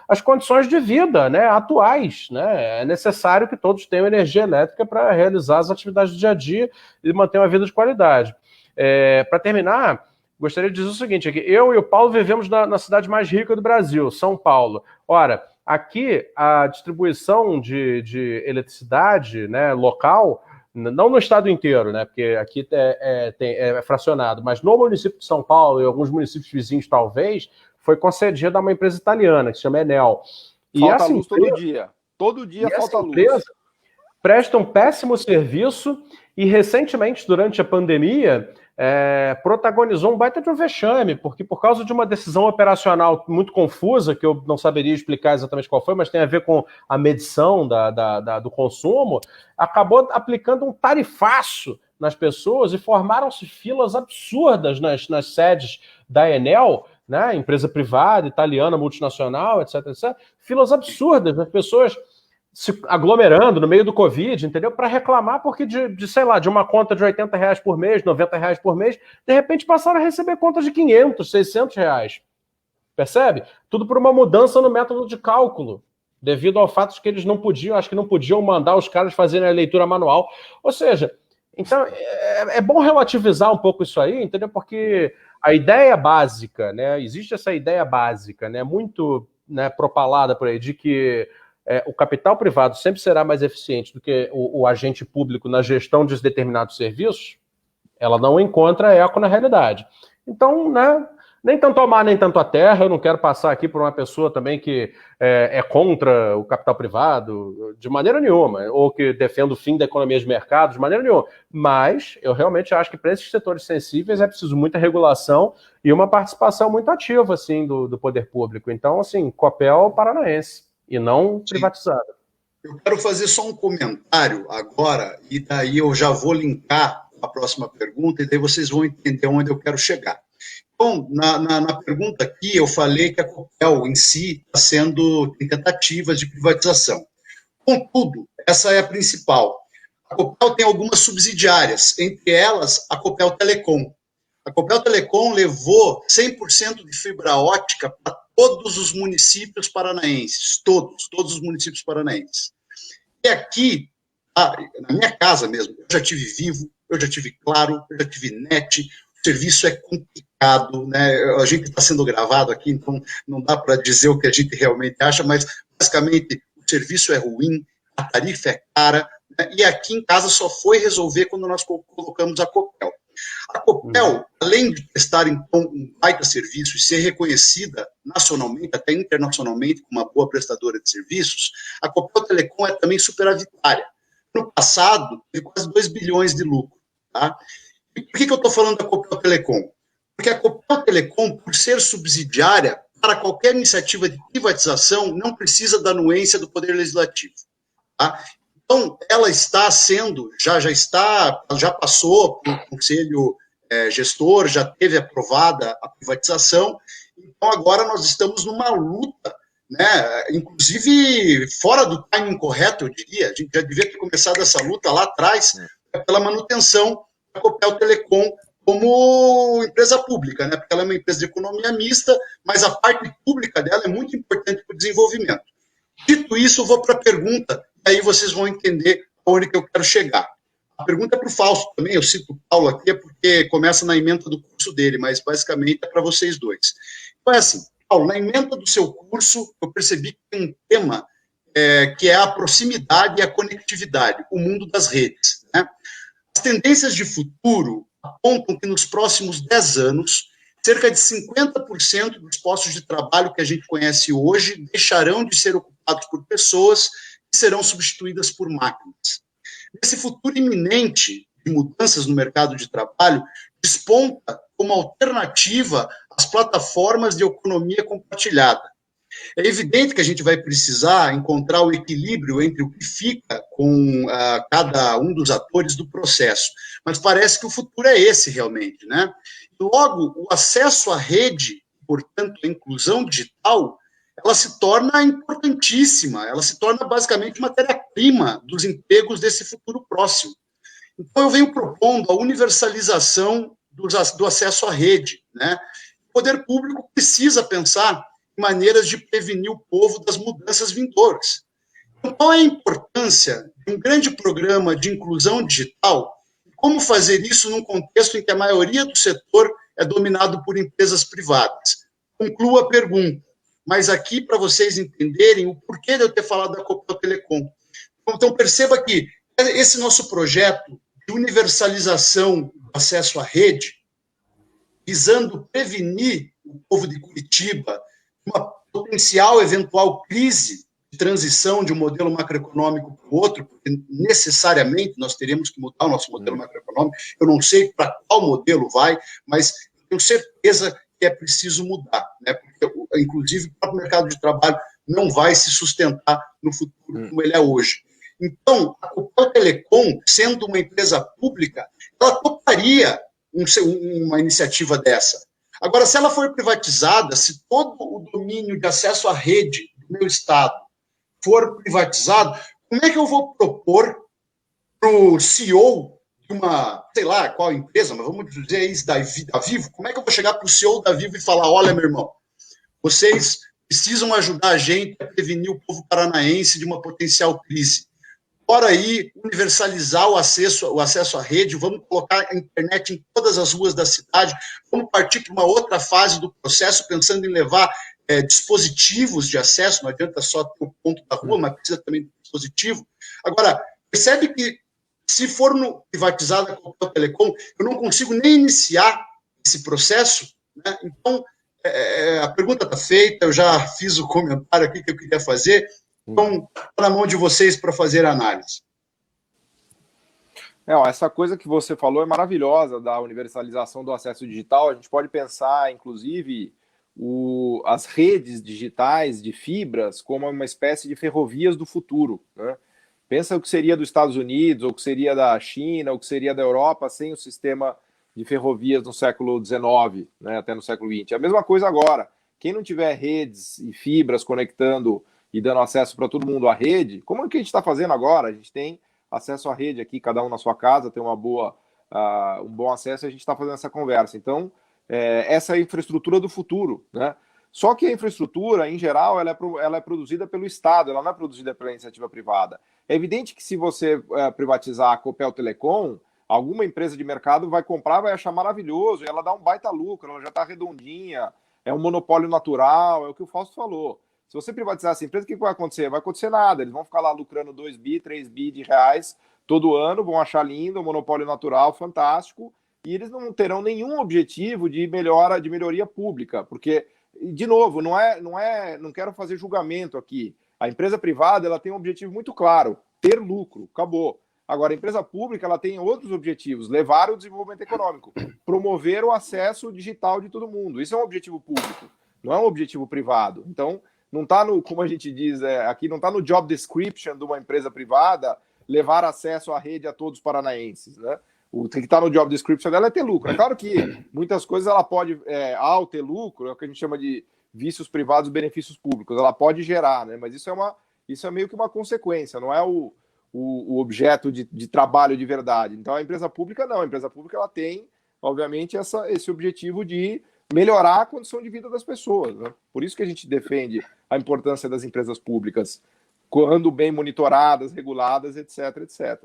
às condições de vida, né, atuais, né? É necessário que todos tenham energia elétrica para realizar as atividades do dia a dia e manter uma vida de qualidade. Para terminar, gostaria de dizer o seguinte, aqui, eu e o Paulo vivemos na cidade mais rica do Brasil, São Paulo. Ora, aqui a distribuição de eletricidade, né, local, não no estado inteiro, né, porque aqui é fracionado, mas no município de São Paulo e alguns municípios vizinhos, talvez, foi concedida a uma empresa italiana, que se chama Enel. Falta luz todo dia. Todo dia falta luz. Presta um péssimo serviço e, recentemente, durante a pandemia, protagonizou um baita de um vexame, porque por causa de uma decisão operacional muito confusa, que eu não saberia explicar exatamente qual foi, mas tem a ver com a medição do consumo, acabou aplicando um tarifaço nas pessoas e formaram-se filas absurdas nas sedes da Enel, né, empresa privada, italiana, multinacional, etc, etc, filas absurdas, as pessoas se aglomerando no meio do Covid, entendeu? Para reclamar porque sei lá, de uma conta de R$80 por mês, R$90 por mês, de repente passaram a receber contas de R$500, R$600. Percebe? Tudo por uma mudança no método de cálculo, devido ao fato de que eles não podiam, acho que não podiam mandar os caras fazerem a leitura manual. Ou seja, então é bom relativizar um pouco isso aí, entendeu? Porque a ideia básica, né? Existe essa ideia básica, né? Muito, né, propalada por aí, de que o capital privado sempre será mais eficiente do que o agente público na gestão de determinados serviços, ela não encontra eco na realidade. Então, né, nem tanto ao mar, nem tanto à terra, eu não quero passar aqui por uma pessoa também que é contra o capital privado, de maneira nenhuma, ou que defende o fim da economia de mercado, de maneira nenhuma. Mas eu realmente acho que para esses setores sensíveis é preciso muita regulação e uma participação muito ativa, assim, do poder público. Então, assim, Copel paranaense. E não privatizada. Eu quero fazer só um comentário agora, e daí eu já vou linkar a próxima pergunta, e daí vocês vão entender onde eu quero chegar. Bom, na pergunta aqui, eu falei que a Copel em si está sendo em tentativas de privatização. Contudo, essa é a principal. A Copel tem algumas subsidiárias, entre elas a Copel Telecom. A Copel Telecom levou 100% de fibra ótica para todos os municípios paranaenses, todos os municípios paranaenses. E aqui, na minha casa mesmo, eu já tive Vivo, eu já tive Claro, eu já tive NET, o serviço é complicado, né? A gente está sendo gravado aqui, então não dá para dizer o que a gente realmente acha, mas basicamente o serviço é ruim, a tarifa é cara, né? E aqui em casa só foi resolver quando nós colocamos a Copel. A Copel, além de prestar, então, um baita serviço e ser reconhecida nacionalmente, até internacionalmente, como uma boa prestadora de serviços, a Copel Telecom é também superavitária. No passado, teve quase 2 bilhões de lucro. Tá? E por que eu estou falando da Copel Telecom? Porque a Copel Telecom, por ser subsidiária, para qualquer iniciativa de privatização, não precisa da anuência do Poder Legislativo. Tá? Então, ela está sendo, já passou pelo Conselho Gestor, já teve aprovada a privatização, então agora nós estamos numa luta, né, inclusive fora do timing correto, eu diria, a gente já devia ter começado essa luta lá atrás, pela manutenção da Copel Telecom como empresa pública, né, porque ela é uma empresa de economia mista, mas a parte pública dela é muito importante para o desenvolvimento. Dito isso, eu vou para a pergunta, aí vocês vão entender onde que eu quero chegar. A pergunta é para o Fausto também, eu cito o Paulo aqui, é porque começa na ementa do curso dele, mas basicamente é para vocês dois. Então é assim, Paulo, na ementa do seu curso, eu percebi que tem um tema que é a proximidade e a conectividade, o mundo das redes. Né? As tendências de futuro apontam que nos próximos 10 anos, cerca de 50% dos postos de trabalho que a gente conhece hoje deixarão de ser ocupados por pessoas que serão substituídas por máquinas. Nesse futuro iminente de mudanças no mercado de trabalho, desponta como alternativa as plataformas de economia compartilhada. É evidente que a gente vai precisar encontrar o equilíbrio entre o que fica com cada um dos atores do processo, mas parece que o futuro é esse realmente, né? Logo, o acesso à rede, portanto, a inclusão digital, ela se torna importantíssima, ela se torna basicamente matéria-prima dos empregos desse futuro próximo. Então, eu venho propondo a universalização do acesso à rede, né? O poder público precisa pensar em maneiras de prevenir o povo das mudanças vindouras. Então, qual é a importância de um grande programa de inclusão digital? Como fazer isso num contexto em que a maioria do setor é dominado por empresas privadas? Concluo a pergunta, mas aqui para vocês entenderem o porquê de eu ter falado da Copel Telecom. Então, perceba que esse nosso projeto de universalização do acesso à rede, visando prevenir o povo de Curitiba uma potencial eventual crise de transição de um modelo macroeconômico para o outro, porque necessariamente nós teremos que mudar o nosso modelo macroeconômico. Eu não sei para qual modelo vai, mas tenho certeza que é preciso mudar, né? Porque, inclusive, o próprio mercado de trabalho não vai se sustentar no futuro como ele é hoje. Então, a Copel Telecom, sendo uma empresa pública, ela toparia uma iniciativa dessa. Agora, se ela for privatizada, se todo o domínio de acesso à rede do meu estado for privatizado, como é que eu vou propor para o CEO de uma, sei lá, qual empresa, mas vamos dizer isso, da Vivo, como é que eu vou chegar para o CEO da Vivo e falar, olha, meu irmão, vocês precisam ajudar a gente a prevenir o povo paranaense de uma potencial crise. Bora aí universalizar o acesso à rede, vamos colocar a internet em todas as ruas da cidade, vamos partir para uma outra fase do processo, pensando em levar dispositivos de acesso, não adianta só ter o ponto da rua, mas precisa também de dispositivo. Agora, percebe que se for privatizada a Copel Telecom, eu não consigo nem iniciar esse processo, né? Então, a pergunta está feita, eu já fiz o comentário aqui que eu queria fazer, então, está na mão de vocês para fazer a análise. Essa coisa que você falou é maravilhosa, da universalização do acesso digital. A gente pode pensar, inclusive, as redes digitais de fibras como uma espécie de ferrovias do futuro, né? Pensa o que seria dos Estados Unidos, ou o que seria da China, ou o que seria da Europa sem o sistema de ferrovias no século XIX, né, até no século XX. A mesma coisa agora. Quem não tiver redes e fibras conectando e dando acesso para todo mundo à rede, como é que a gente está fazendo agora? A gente tem acesso à rede aqui, cada um na sua casa, tem um bom acesso, e a gente está fazendo essa conversa. Então, essa é a infraestrutura do futuro, né? Só que a infraestrutura, em geral, ela é produzida pelo Estado, ela não é produzida pela iniciativa privada. É evidente que se você privatizar a Copel Telecom, alguma empresa de mercado vai comprar, vai achar maravilhoso, e ela dá um baita lucro, ela já está redondinha, é um monopólio natural, é o que o Fausto falou. Se você privatizar essa empresa, o que vai acontecer? Vai acontecer nada. Eles vão ficar lá lucrando 2 bi, 3 bi de reais todo ano, vão achar lindo, um monopólio natural, fantástico, e eles não terão nenhum objetivo de melhoria pública, porque, de novo, não quero fazer julgamento aqui. A empresa privada, ela tem um objetivo muito claro, ter lucro, acabou. Agora, a empresa pública, ela tem outros objetivos, levar o desenvolvimento econômico, promover o acesso digital de todo mundo. Isso é um objetivo público, não é um objetivo privado. Então, não está como a gente diz aqui, não está no job description de uma empresa privada levar acesso à rede a todos os paranaenses, né? O que está no job description dela é ter lucro. É claro que muitas coisas ela pode, ao ter lucro, é o que a gente chama de vícios privados, benefícios públicos, ela pode gerar, né? Mas isso é meio que uma consequência, não é o objeto de trabalho de verdade. Então a empresa pública não, a empresa pública ela tem, obviamente, esse objetivo de melhorar a condição de vida das pessoas, né? Por isso que a gente defende a importância das empresas públicas, quando bem monitoradas, reguladas, etc, etc.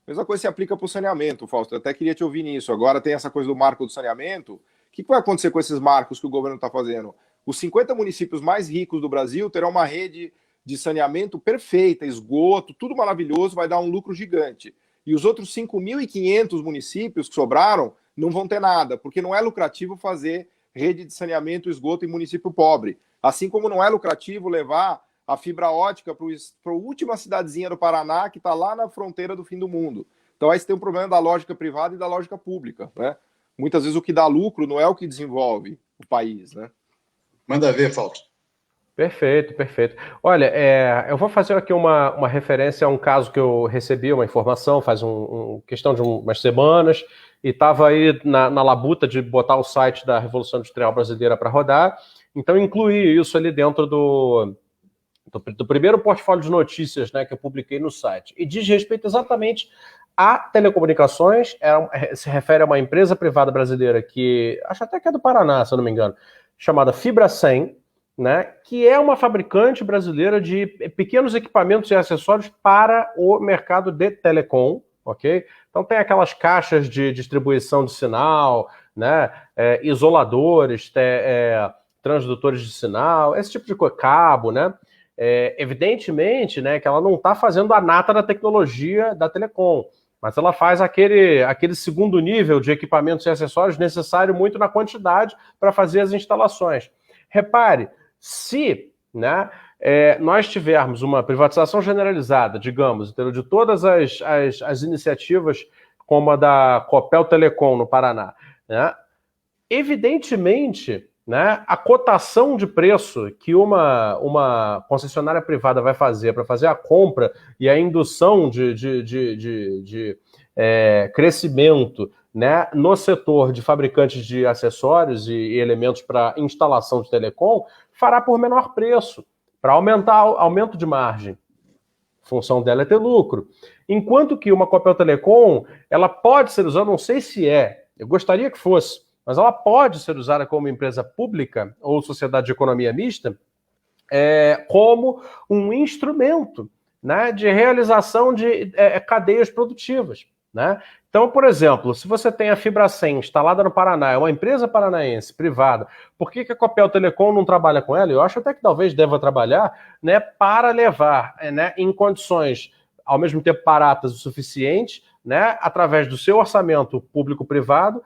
A mesma coisa se aplica para o saneamento, Fausto. Eu até queria te ouvir nisso. Agora tem essa coisa do marco do saneamento. O que vai acontecer com esses marcos que o governo está fazendo? Os 50 municípios mais ricos do Brasil terão uma rede de saneamento perfeita, esgoto, tudo maravilhoso, vai dar um lucro gigante. E os outros 5.500 municípios que sobraram não vão ter nada, porque não é lucrativo fazer rede de saneamento e esgoto em município pobre. Assim como não é lucrativo levar a fibra ótica para a última cidadezinha do Paraná, que está lá na fronteira do fim do mundo. Então aí você tem um problema da lógica privada e da lógica pública, né? Muitas vezes o que dá lucro não é o que desenvolve o país, né? Manda ver, Fausto. Perfeito, perfeito. Olha, eu vou fazer aqui uma referência a um caso que eu recebi, uma informação, faz questão de umas semanas, e estava aí na labuta de botar o site da Revolução Industrial Brasileira para rodar, então incluí isso ali dentro do primeiro portfólio de notícias, né, que eu publiquei no site. E diz respeito exatamente a telecomunicações, se refere a uma empresa privada brasileira que, acho até que é do Paraná, se eu não me engano, chamada FibraSem, né, que é uma fabricante brasileira de pequenos equipamentos e acessórios para o mercado de telecom, ok? Então tem aquelas caixas de distribuição de sinal, né, isoladores, transdutores de sinal, esse tipo de coisa, cabo, né? Evidentemente, né, que ela não está fazendo a nata da tecnologia da telecom, mas ela faz aquele segundo nível de equipamentos e acessórios necessário muito na quantidade para fazer as instalações. Repare, se, né, nós tivermos uma privatização generalizada, digamos, de todas as iniciativas, como a da Copel Telecom no Paraná, né, evidentemente, né, a cotação de preço que uma concessionária privada vai fazer para fazer a compra e a indução de crescimento, né, no setor de fabricantes de acessórios e elementos para instalação de telecom, fará por menor preço, para aumento de margem. A função dela é ter lucro. Enquanto que uma Copel Telecom, ela pode ser usada, não sei se eu gostaria que fosse, mas ela pode ser usada como empresa pública ou sociedade de economia mista, como um instrumento, né, de realização de cadeias produtivas, né? Então, por exemplo, se você tem a FibraSem instalada no Paraná, é uma empresa paranaense, privada, por que a Copel Telecom não trabalha com ela? Eu acho até que talvez deva trabalhar, né, para levar, né, em condições ao mesmo tempo baratas o suficiente, né, através do seu orçamento público-privado,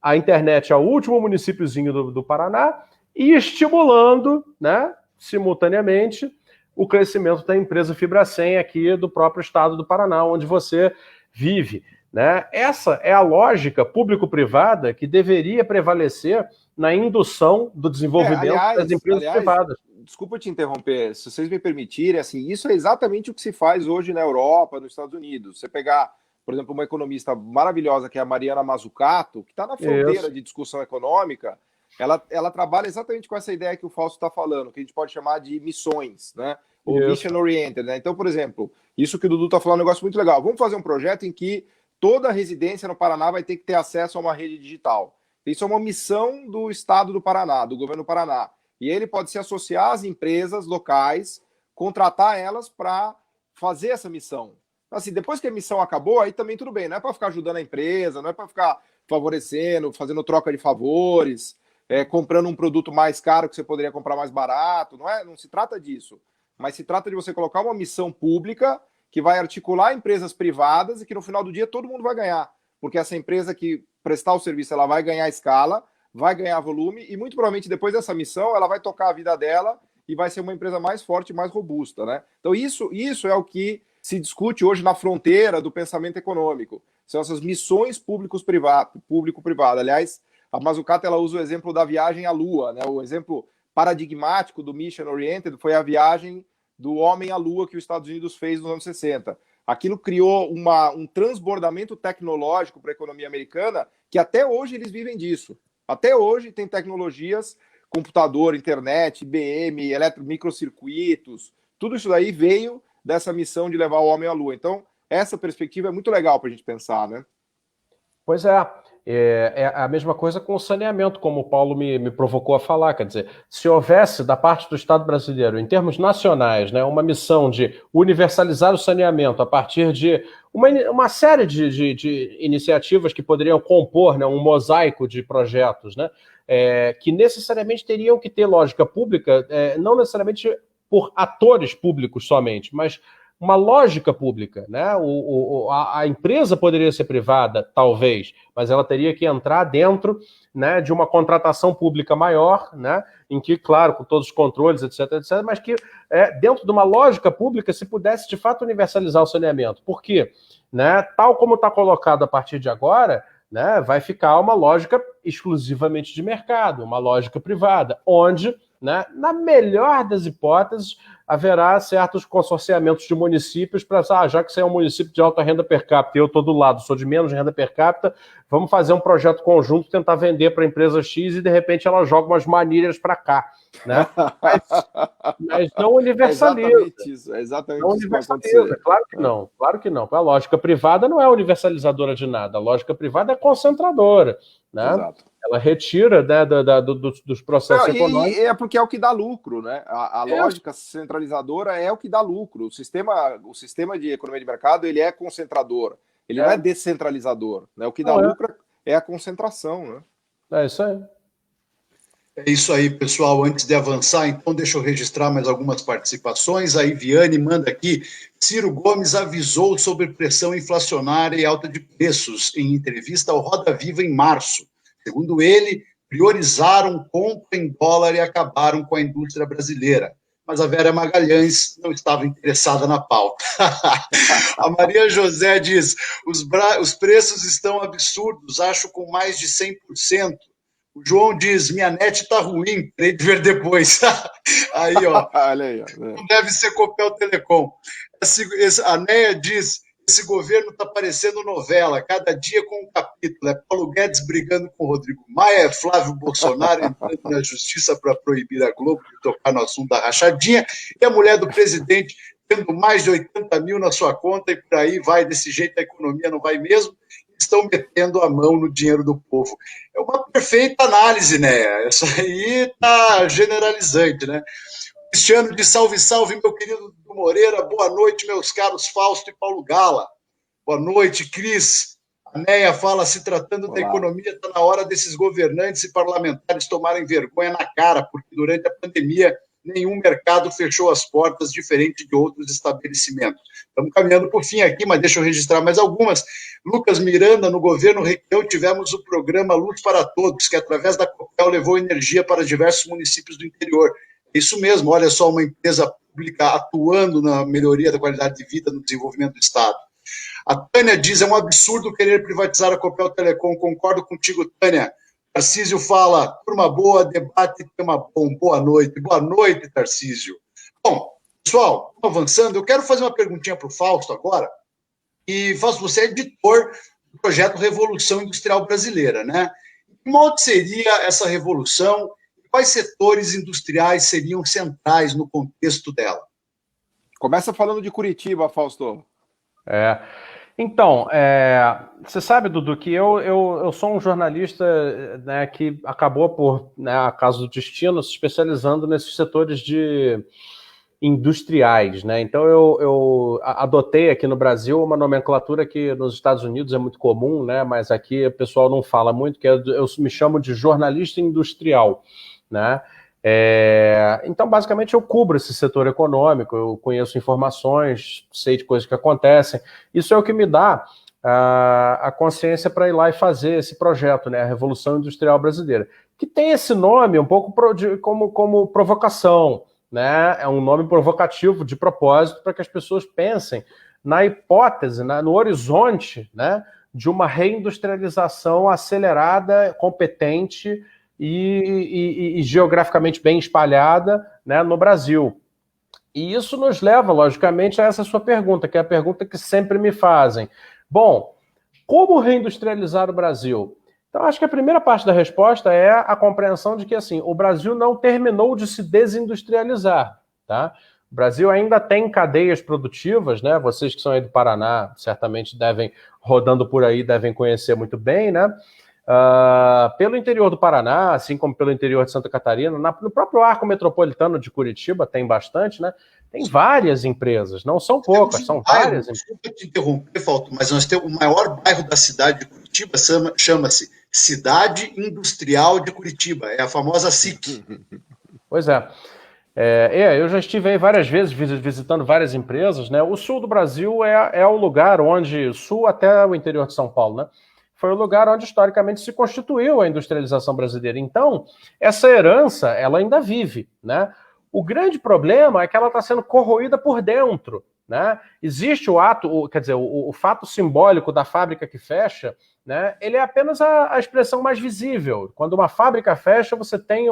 a internet ao último municípiozinho do Paraná e estimulando, né, simultaneamente, o crescimento da empresa FibraSem aqui do próprio estado do Paraná, onde você vive, né? Essa é a lógica público-privada que deveria prevalecer na indução do desenvolvimento das empresas privadas. Desculpa te interromper, se vocês me permitirem, assim, isso é exatamente o que se faz hoje na Europa, nos Estados Unidos. Você pegar, por exemplo, uma economista maravilhosa, que é a Mariana Mazzucato, que está na fronteira de discussão econômica, ela trabalha exatamente com essa ideia que o Fausto está falando, que a gente pode chamar de missões, né? Ou mission oriented, né? Então, por exemplo, isso que o Dudu está falando é um negócio muito legal. Vamos fazer um projeto em que toda residência no Paraná vai ter que ter acesso a uma rede digital. Isso é uma missão do Estado do Paraná, do governo do Paraná. E ele pode se associar às empresas locais, contratar elas para fazer essa missão. Assim, depois que a missão acabou, aí também tudo bem. Não é para ficar ajudando a empresa, não é para ficar favorecendo, fazendo troca de favores, comprando um produto mais caro que você poderia comprar mais barato. Não se trata disso. Mas se trata de você colocar uma missão pública que vai articular empresas privadas e que no final do dia todo mundo vai ganhar. Porque essa empresa que prestar o serviço, ela vai ganhar escala, vai ganhar volume e muito provavelmente depois dessa missão ela vai tocar a vida dela e vai ser uma empresa mais forte e mais robusta, né? Então isso é o que se discute hoje na fronteira do pensamento econômico. São essas missões público-privada. Aliás, a Mazzucato ela usa o exemplo da viagem à Lua, né? O exemplo paradigmático do Mission Oriented foi a viagem do homem à Lua que os Estados Unidos fez nos anos 60. Aquilo criou um transbordamento tecnológico para a economia americana que até hoje eles vivem disso. Até hoje tem tecnologias, computador, internet, IBM, microcircuitos, tudo isso daí veio dessa missão de levar o homem à Lua. Então, essa perspectiva é muito legal para a gente pensar, né? Pois é a mesma coisa com o saneamento, como o Paulo me provocou a falar. Quer dizer, se houvesse da parte do Estado brasileiro, em termos nacionais, né, uma missão de universalizar o saneamento a partir de uma série de iniciativas que poderiam compor, né, um mosaico de projetos, né, que necessariamente teriam que ter lógica pública, não necessariamente por atores públicos somente, mas uma lógica pública, né? A empresa poderia ser privada, talvez, mas ela teria que entrar dentro, né, de uma contratação pública maior, né, em que, claro, com todos os controles, etc., mas que dentro de uma lógica pública se pudesse, de fato, universalizar o saneamento. Por quê? Né, tal como está colocado a partir de agora, né, vai ficar uma lógica exclusivamente de mercado, uma lógica privada, onde né? Na melhor das hipóteses, haverá certos consorciamentos de municípios para, já que você é um município de alta renda per capita e eu estou do lado, sou de menos renda per capita, vamos fazer um projeto conjunto, tentar vender para a empresa X e, de repente, ela joga umas manilhas para cá, né? Mas não universaliza. É exatamente não isso que vai universaliza, acontecer. claro que não, claro que não. A lógica privada não é universalizadora de nada, a lógica privada é concentradora, né? Exato. Ela retira, né, dos processos econômicos. E é porque é o que dá lucro, né? A lógica centralizadora é o que dá lucro. O sistema de economia de mercado, ele é concentrador, ele não é descentralizador, né? O que dá lucro é a concentração, né? É isso aí. É isso aí, pessoal. Antes de avançar, então, deixa eu registrar mais algumas participações. A Iviane manda aqui: Ciro Gomes avisou sobre pressão inflacionária e alta de preços em entrevista ao Roda Viva em março. Segundo ele, priorizaram compra em dólar e acabaram com a indústria brasileira. Mas a Vera Magalhães não estava interessada na pauta. A Maria José diz: os preços estão absurdos, acho com mais de 100%. O João diz: minha net está ruim, terei de ver depois. Aí, ó. Olha aí, ó. Não deve ser Copel Telecom. A Neia diz: esse governo está parecendo novela, cada dia com um capítulo. É Paulo Guedes brigando com Rodrigo Maia, é Flávio Bolsonaro entrando na justiça para proibir a Globo de tocar no assunto da rachadinha, e a mulher do presidente tendo mais de 80 mil na sua conta, e por aí vai, desse jeito a economia não vai mesmo. Estão metendo a mão no dinheiro do povo. É uma perfeita análise, né? Isso aí está generalizante, né? Cristiano de salve, salve, meu querido Moreira. Boa noite, meus caros Fausto e Paulo Gala. Boa noite, Cris. A Neia fala: se tratando da economia, está na hora desses governantes e parlamentares tomarem vergonha na cara, porque durante a pandemia nenhum mercado fechou as portas, diferente de outros estabelecimentos. Estamos caminhando por fim aqui, mas deixa eu registrar mais algumas. Lucas Miranda: no governo Requião tivemos o programa Luz para Todos, que através da Copel levou energia para diversos municípios do interior. Isso mesmo, olha só, uma empresa pública atuando na melhoria da qualidade de vida, no desenvolvimento do Estado. A Tânia diz: é um absurdo querer privatizar a Copel Telecom. Concordo contigo, Tânia. Tarcísio fala: turma boa, debate, tema bom. Boa noite, Tarcísio. Bom, pessoal, avançando, eu quero fazer uma perguntinha para o Fausto agora. E, Fausto, você é editor do projeto Revolução Industrial Brasileira, né? Que modo seria essa revolução? Quais setores industriais seriam centrais no contexto dela? Começa falando de Curitiba, Fausto. Então, você sabe, Dudu, que eu sou um jornalista, né, que acabou por, né, acaso do destino, se especializando nesses setores industriais, né? Então eu adotei aqui no Brasil uma nomenclatura que nos Estados Unidos é muito comum, né? Mas aqui o pessoal não fala muito, que eu me chamo de jornalista industrial, né? Então, basicamente, eu cubro esse setor econômico, eu conheço informações, sei de coisas que acontecem. Isso é o que me dá a consciência para ir lá e fazer esse projeto, né, a Revolução Industrial Brasileira, que tem esse nome um pouco como provocação, né? É um nome provocativo de propósito para que as pessoas pensem na hipótese, no horizonte, né, de uma reindustrialização acelerada, competente e geograficamente bem espalhada, né, no Brasil. E isso nos leva, logicamente, a essa sua pergunta, que é a pergunta que sempre me fazem. Bom, como reindustrializar o Brasil? Então, acho que a primeira parte da resposta é a compreensão de que, assim, o Brasil não terminou de se desindustrializar, tá? O Brasil ainda tem cadeias produtivas, né? Vocês que são aí do Paraná, certamente rodando por aí, devem conhecer muito bem, né? Pelo interior do Paraná, assim como pelo interior de Santa Catarina, no próprio arco metropolitano de Curitiba tem bastante, né? Tem várias empresas, não são poucas, são várias empresas. Desculpa te interromper, Fausto, mas nós temos o maior bairro da cidade de Curitiba, chama-se Cidade Industrial de Curitiba, é a famosa SIC. Pois é. Eu já estive aí várias vezes visitando várias empresas, né? O sul do Brasil é o lugar onde, sul até o interior de São Paulo, né? Foi o lugar onde historicamente se constituiu a industrialização brasileira. Então, essa herança, ela ainda vive, né? O grande problema é que ela está sendo corroída por dentro, né? Existe o fato simbólico da fábrica que fecha, né? Ele é apenas a expressão mais visível. Quando uma fábrica fecha, você tem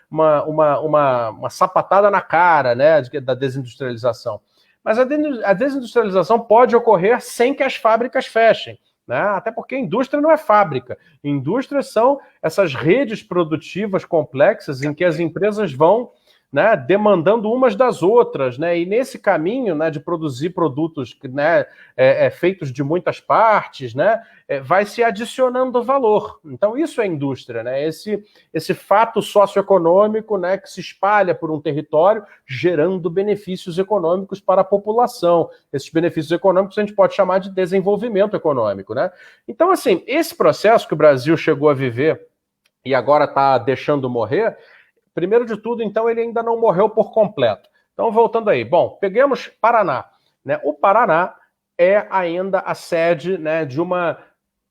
uma sapatada na cara, né, da desindustrialização. Mas a desindustrialização pode ocorrer sem que as fábricas fechem, né? Até porque a indústria não é fábrica. Indústrias são essas redes produtivas complexas em que as empresas vão, né, demandando umas das outras, né, e nesse caminho, né, de produzir produtos, né, feitos de muitas partes, né, vai se adicionando valor. Então isso é indústria, né, esse fato socioeconômico, né, que se espalha por um território, gerando benefícios econômicos para a população. Esses benefícios econômicos a gente pode chamar de desenvolvimento econômico, né? Então, assim, esse processo que o Brasil chegou a viver e agora está deixando morrer, primeiro de tudo, então, ele ainda não morreu por completo. Então, voltando aí. Bom, peguemos Paraná, né? O Paraná é ainda a sede, né, de uma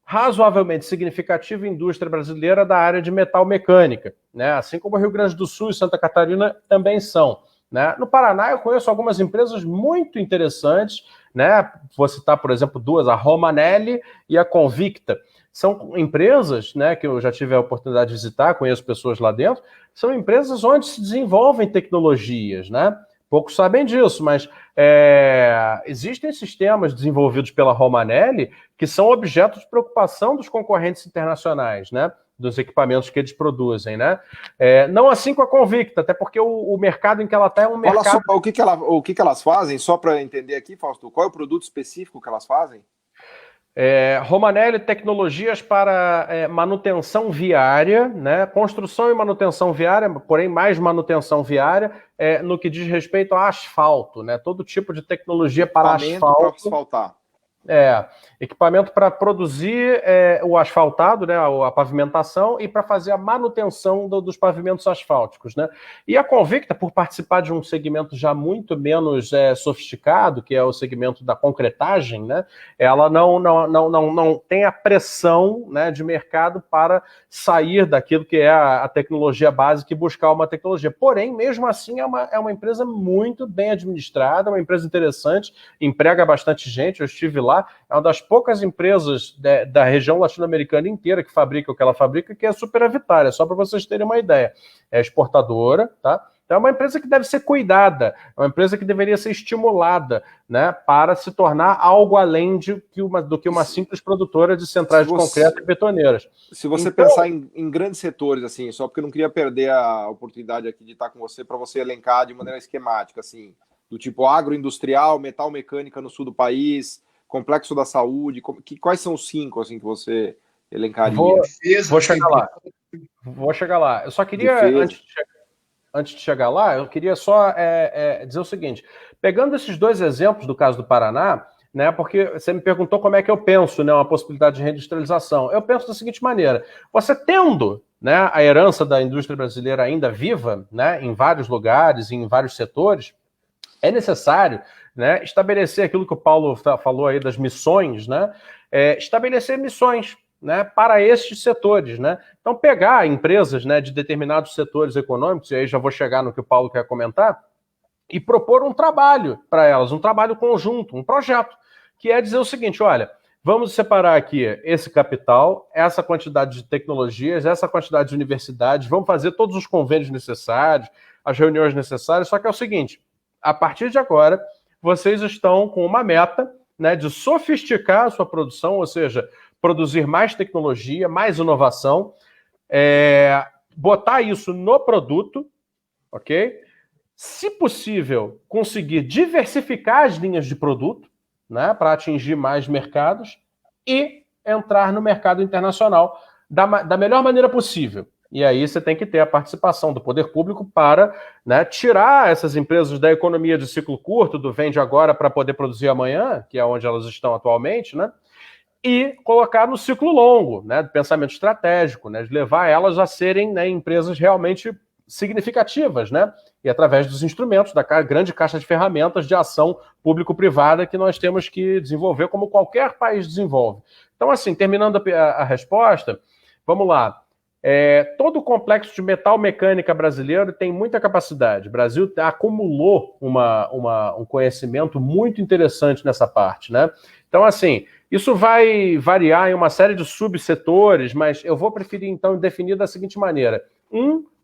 razoavelmente significativa indústria brasileira da área de metal mecânica, né? Assim como o Rio Grande do Sul e Santa Catarina também são, né? No Paraná, eu conheço algumas empresas muito interessantes, né? Vou citar, por exemplo, duas, a Romanelli e a Convicta. São empresas, né, que eu já tive a oportunidade de visitar, conheço pessoas lá dentro, são empresas onde se desenvolvem tecnologias, né? Poucos sabem disso, mas existem sistemas desenvolvidos pela Romanelli que são objeto de preocupação dos concorrentes internacionais, né? Dos equipamentos que eles produzem, né? Não assim com a Convicta, até porque o mercado em que ela está é um mercado... Fala só, o que elas fazem, só para entender aqui, Fausto, qual é o produto específico que elas fazem? Romanelli, tecnologias para manutenção viária, né? Construção e manutenção viária, porém mais manutenção viária, no que diz respeito a asfalto, né? Todo tipo de tecnologia para asfalto. Para asfaltar. Equipamento para produzir o asfaltado, né, a pavimentação, e para fazer a manutenção dos pavimentos asfálticos, né? E a Convicta, por participar de um segmento já muito menos sofisticado, que é o segmento da concretagem, né, ela não tem a pressão, né, de mercado para sair daquilo que é a tecnologia básica e buscar uma tecnologia. Porém, mesmo assim, é uma empresa muito bem administrada, uma empresa interessante, emprega bastante gente. Eu estive lá. É uma das poucas empresas da região latino-americana inteira que fabrica o que ela fabrica, que é superavitária, só para vocês terem uma ideia. É exportadora, tá? Então é uma empresa que deve ser cuidada, é uma empresa que deveria ser estimulada, né, para se tornar algo além do que uma simples produtora de centrais de concreto e betoneiras. Se você pensar em grandes setores, assim, só porque eu não queria perder a oportunidade aqui de estar com você, para você elencar de maneira esquemática, assim, do tipo agroindustrial, metal mecânica no sul do país, complexo da saúde, quais são os 5 assim, que você elencaria? Vou chegar lá. Eu só queria, antes de chegar lá, eu queria só dizer o seguinte, pegando esses dois exemplos do caso do Paraná, né, porque você me perguntou como é que eu penso, né, uma possibilidade de reindustrialização. Eu penso da seguinte maneira, você tendo, né, a herança da indústria brasileira ainda viva, né, em vários lugares, em vários setores, é necessário, né, estabelecer aquilo que o Paulo falou aí das missões, né, estabelecer missões, né, para estes setores, né. Então pegar empresas, né, de determinados setores econômicos, e aí já vou chegar no que o Paulo quer comentar, e propor um trabalho para elas, um trabalho conjunto, um projeto, que é dizer o seguinte, olha, vamos separar aqui esse capital, essa quantidade de tecnologias, essa quantidade de universidades, vamos fazer todos os convênios necessários, as reuniões necessárias, só que é o seguinte, a partir de agora, vocês estão com uma meta, né, de sofisticar a sua produção, ou seja, produzir mais tecnologia, mais inovação, botar isso no produto, ok? Se possível, conseguir diversificar as linhas de produto, né, para atingir mais mercados e entrar no mercado internacional da melhor maneira possível. E aí você tem que ter a participação do poder público para, né, tirar essas empresas da economia de ciclo curto, do vende agora para poder produzir amanhã, que é onde elas estão atualmente, né, e colocar no ciclo longo, né, do pensamento estratégico, né, de levar elas a serem, né, empresas realmente significativas, né, e através dos instrumentos da grande caixa de ferramentas de ação público-privada que nós temos que desenvolver como qualquer país desenvolve. Então, assim, terminando a resposta, vamos lá. Todo o complexo de metal mecânica brasileiro tem muita capacidade. O Brasil acumulou um conhecimento muito interessante nessa parte, né? Então, assim, isso vai variar em uma série de subsetores, mas eu vou preferir, então, definir da seguinte maneira.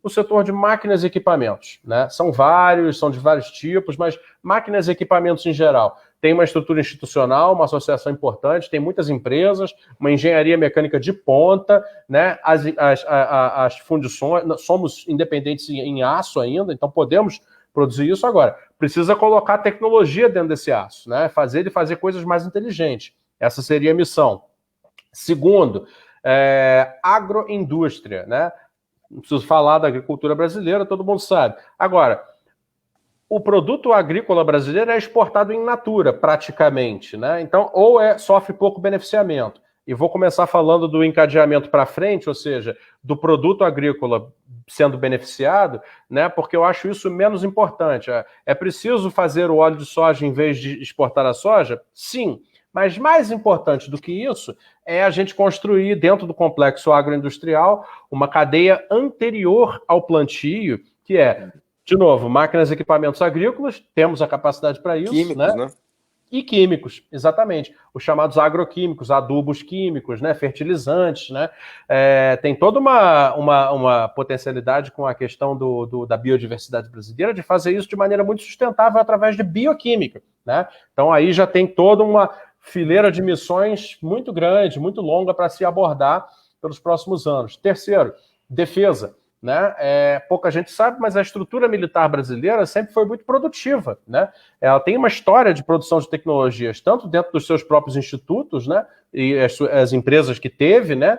o setor de máquinas e equipamentos, né? São vários, são de vários tipos, mas máquinas e equipamentos em geral. Tem uma estrutura institucional, uma associação importante, tem muitas empresas, uma engenharia mecânica de ponta, né? As fundições, somos independentes em aço ainda, então podemos produzir isso agora. Precisa colocar tecnologia dentro desse aço, né? Fazer coisas mais inteligentes. Essa seria a missão. Segundo, agroindústria, né? Não preciso falar da agricultura brasileira, todo mundo sabe. Agora, o produto agrícola brasileiro é exportado in natura, praticamente, né? Então, ou sofre pouco beneficiamento. E vou começar falando do encadeamento para frente, ou seja, do produto agrícola sendo beneficiado, né? Porque eu acho isso menos importante. É preciso fazer o óleo de soja em vez de exportar a soja? Sim. Mas mais importante do que isso é a gente construir dentro do complexo agroindustrial uma cadeia anterior ao plantio, que de novo, máquinas e equipamentos agrícolas, temos a capacidade para isso. Químicos, né? E químicos, exatamente. Os chamados agroquímicos, adubos químicos, né? Fertilizantes, né? Tem toda uma potencialidade com a questão da biodiversidade brasileira de fazer isso de maneira muito sustentável através de bioquímica, né? Então aí já tem toda uma fileira de missões muito grande, muito longa para se abordar pelos próximos anos. Terceiro, defesa. Né? Pouca gente sabe, mas a estrutura militar brasileira sempre foi muito produtiva, né? Ela tem uma história de produção de tecnologias, tanto dentro dos seus próprios institutos, né? E as empresas que teve, né?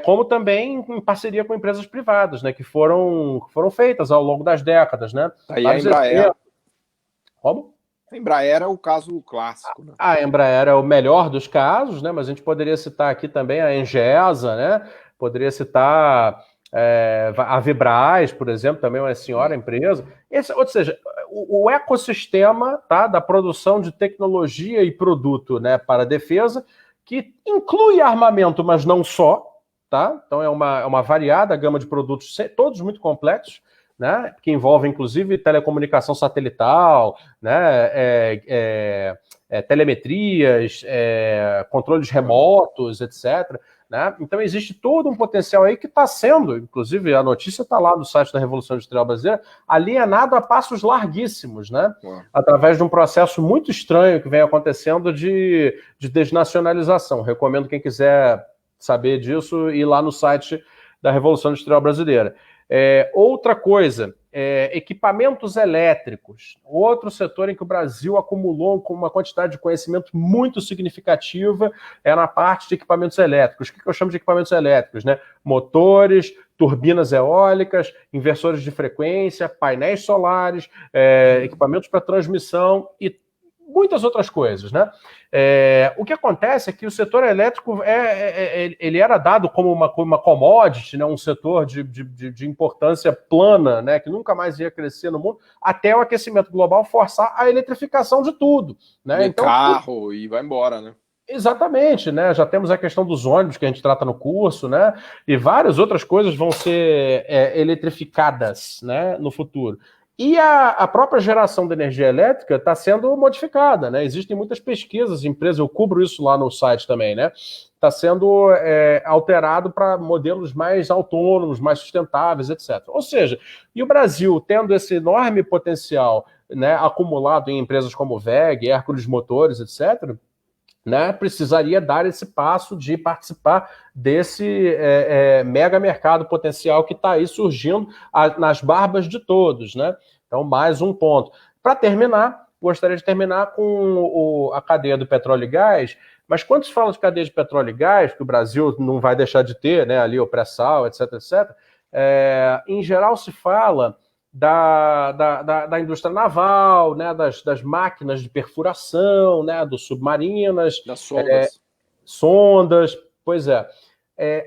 Como também em parceria com empresas privadas, né? Que foram feitas ao longo das décadas, né? Aí a Embraer. Como? A Embraer é o caso clássico, né? A Embraer é o melhor dos casos, né? Mas a gente poderia citar aqui também a Engesa, né? Poderia citar a Vibraz, por exemplo, também é uma senhora empresa. Ou seja, o ecossistema, tá, da produção de tecnologia e produto, né, para a defesa, que inclui armamento, mas não só, tá? Então é uma variada gama de produtos, todos muito complexos, né, que envolvem inclusive telecomunicação satelital, né, telemetrias, controles remotos, etc. Né? Então existe todo um potencial aí que está sendo, inclusive a notícia está lá no site da Revolução Industrial Brasileira, alienado a passos larguíssimos, né? Através de um processo muito estranho que vem acontecendo de desnacionalização. Recomendo quem quiser saber disso ir lá no site da Revolução Industrial Brasileira. Outra coisa, equipamentos elétricos, outro setor em que o Brasil acumulou com uma quantidade de conhecimento muito significativa na parte de equipamentos elétricos. O que eu chamo de equipamentos elétricos? Né? Motores, turbinas eólicas, inversores de frequência, painéis solares, equipamentos para transmissão e muitas outras coisas, né? O que acontece é que o setor elétrico ele era dado como uma commodity, né? Um setor de importância plana, né? Que nunca mais ia crescer no mundo, até o aquecimento global forçar a eletrificação de tudo, né? Então, carro e vai embora, né? Exatamente, né? Já temos a questão dos ônibus que a gente trata no curso, né? E várias outras coisas vão ser eletrificadas, né? No futuro. E a própria geração de energia elétrica está sendo modificada, né? Existem muitas pesquisas, empresas, eu cubro isso lá no site também, né? Está sendo alterado para modelos mais autônomos, mais sustentáveis, etc. Ou seja, e o Brasil, tendo esse enorme potencial, né, acumulado em empresas como WEG, Hércules Motores, etc., né, precisaria dar esse passo de participar desse mega mercado potencial que está aí surgindo nas barbas de todos, né? Então, mais um ponto. Para terminar, gostaria de terminar com a cadeia do petróleo e gás, mas quando se fala de cadeia de petróleo e gás, que o Brasil não vai deixar de ter, né, ali o pré-sal, etc., em geral se fala da indústria naval, né, das máquinas de perfuração, né, dos submarinas, das sondas. Sondas, pois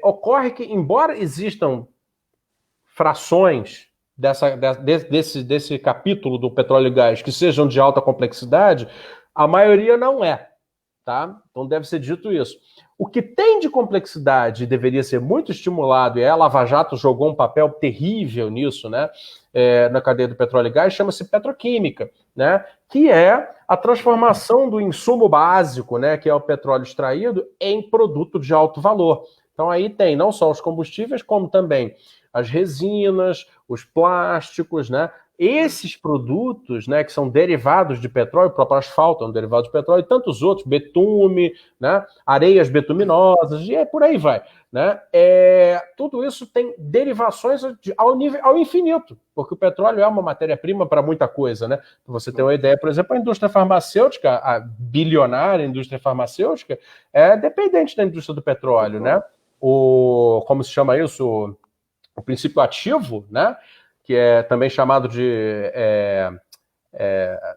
ocorre que, embora existam frações desse capítulo do petróleo e gás que sejam de alta complexidade, a maioria não é, tá? Então deve ser dito isso. O que tem de complexidade deveria ser muito estimulado, e a Lava Jato jogou um papel terrível nisso, né, na cadeia do petróleo e gás, chama-se petroquímica, né, que é a transformação do insumo básico, né, que é o petróleo extraído, em produto de alto valor. Então aí tem não só os combustíveis, como também as resinas, os plásticos, né? Esses produtos, né, que são derivados de petróleo, o próprio asfalto é um derivado de petróleo, e tantos outros, betume, né, areias betuminosas, e por aí vai. Né? Tudo isso tem derivações ao infinito, porque o petróleo é uma matéria-prima para muita coisa. Né? Para você ter uma ideia, por exemplo, a indústria farmacêutica, a bilionária indústria farmacêutica, é dependente da indústria do petróleo. Né? Como se chama isso? O princípio ativo, né? Que é também chamado de...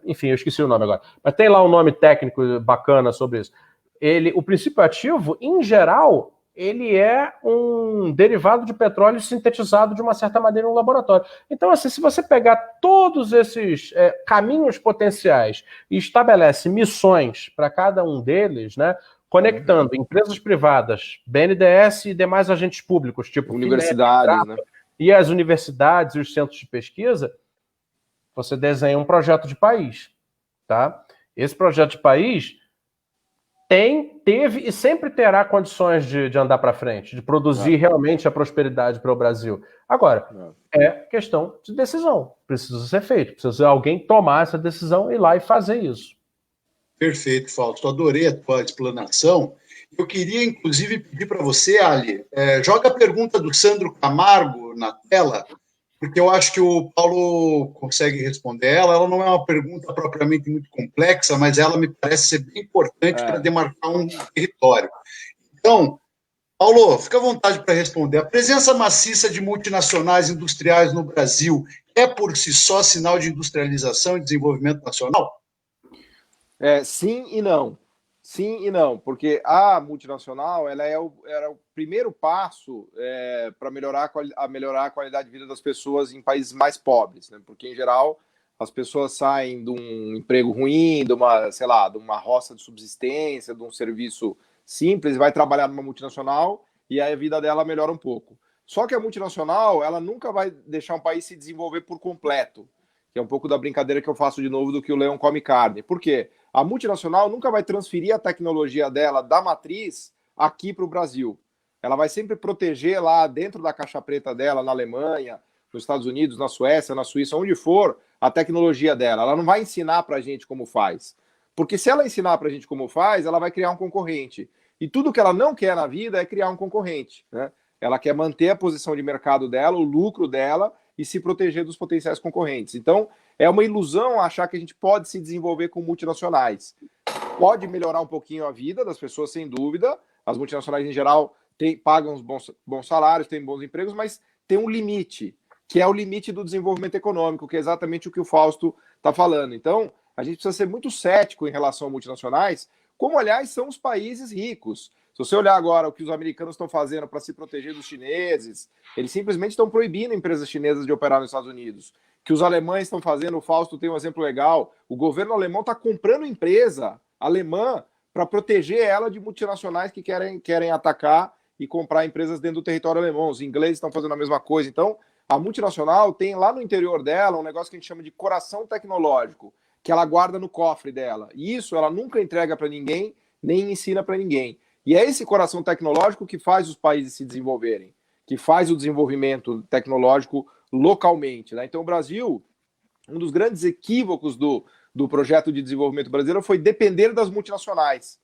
enfim, eu esqueci o nome agora. Mas tem lá um nome técnico bacana sobre isso. O princípio ativo, em geral, ele é um derivado de petróleo sintetizado de uma certa maneira no laboratório. Então, assim, se você pegar todos esses caminhos potenciais e estabelece missões para cada um deles, né? Conectando empresas privadas, BNDES e demais agentes públicos, tipo universidades, né? E as universidades e os centros de pesquisa, você desenha um projeto de país, tá? Esse projeto de país teve e sempre terá condições de andar para frente, de produzir realmente a prosperidade para o Brasil. Agora, é questão de decisão. Precisa ser feito, precisa alguém tomar essa decisão, ir lá e fazer isso. Perfeito, Fausto. Adorei a tua explanação. Eu queria, inclusive, pedir para você, Ali, joga a pergunta do Sandro Camargo na tela, porque eu acho que o Paulo consegue responder ela. Ela não é uma pergunta propriamente muito complexa, mas ela me parece ser bem importante para demarcar um território. Então, Paulo, fica à vontade para responder. A presença maciça de multinacionais industriais no Brasil é, por si só, sinal de industrialização e desenvolvimento nacional? Sim e não. Sim e não, porque a multinacional era o primeiro passo para melhorar a qualidade de vida das pessoas em países mais pobres, né? Porque, em geral, as pessoas saem de um emprego ruim, de uma roça de subsistência, de um serviço simples, vai trabalhar numa multinacional e aí a vida dela melhora um pouco. Só que a multinacional, ela nunca vai deixar um país se desenvolver por completo, que é um pouco da brincadeira que eu faço de novo do que o leão come carne. Por quê? A multinacional nunca vai transferir a tecnologia dela da matriz aqui para o Brasil. Ela vai sempre proteger lá dentro da caixa preta dela, na Alemanha, nos Estados Unidos, na Suécia, na Suíça, onde for, a tecnologia dela. Ela não vai ensinar para a gente como faz. Porque se ela ensinar para a gente como faz, ela vai criar um concorrente. E tudo que ela não quer na vida é criar um concorrente. Né? Ela quer manter a posição de mercado dela, o lucro dela, e se proteger dos potenciais concorrentes. Então, é uma ilusão achar que a gente pode se desenvolver com multinacionais. Pode melhorar um pouquinho a vida das pessoas, sem dúvida. As multinacionais, em geral, pagam bons salários, têm bons empregos, mas tem um limite, que é o limite do desenvolvimento econômico, que é exatamente o que o Fausto está falando. Então, a gente precisa ser muito cético em relação a multinacionais, como, aliás, são os países ricos. Se você olhar agora o que os americanos estão fazendo para se proteger dos chineses, eles simplesmente estão proibindo empresas chinesas de operar nos Estados Unidos. Que os alemães estão fazendo, o Fausto tem um exemplo legal, o governo alemão está comprando empresa alemã para proteger ela de multinacionais que querem atacar e comprar empresas dentro do território alemão. Os ingleses estão fazendo a mesma coisa. Então, a multinacional tem lá no interior dela um negócio que a gente chama de coração tecnológico, que ela guarda no cofre dela. E isso ela nunca entrega para ninguém, nem ensina para ninguém. E é esse coração tecnológico que faz os países se desenvolverem, que faz o desenvolvimento tecnológico localmente. Né? Então, o Brasil, um dos grandes equívocos do projeto de desenvolvimento brasileiro foi depender das multinacionais.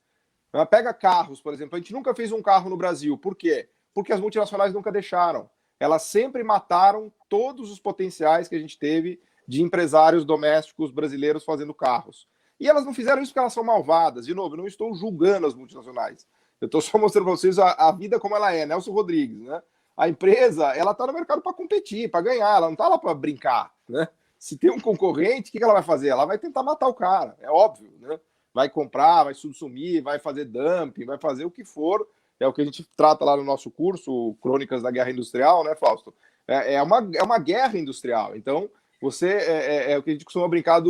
Pega carros, por exemplo. A gente nunca fez um carro no Brasil. Por quê? Porque as multinacionais nunca deixaram. Elas sempre mataram todos os potenciais que a gente teve de empresários domésticos brasileiros fazendo carros. E elas não fizeram isso porque elas são malvadas. De novo, eu não estou julgando as multinacionais. Eu estou só mostrando para vocês a vida como ela é. Nelson Rodrigues, né? A empresa, ela está no mercado para competir, para ganhar. Ela não está lá para brincar, né? Se tem um concorrente, o que ela vai fazer? Ela vai tentar matar o cara, é óbvio, né? Vai comprar, vai subsumir, vai fazer dumping, vai fazer o que for. É o que a gente trata lá no nosso curso, Crônicas da Guerra Industrial, né, Fausto? É uma guerra industrial. Então, é o que a gente costuma brincar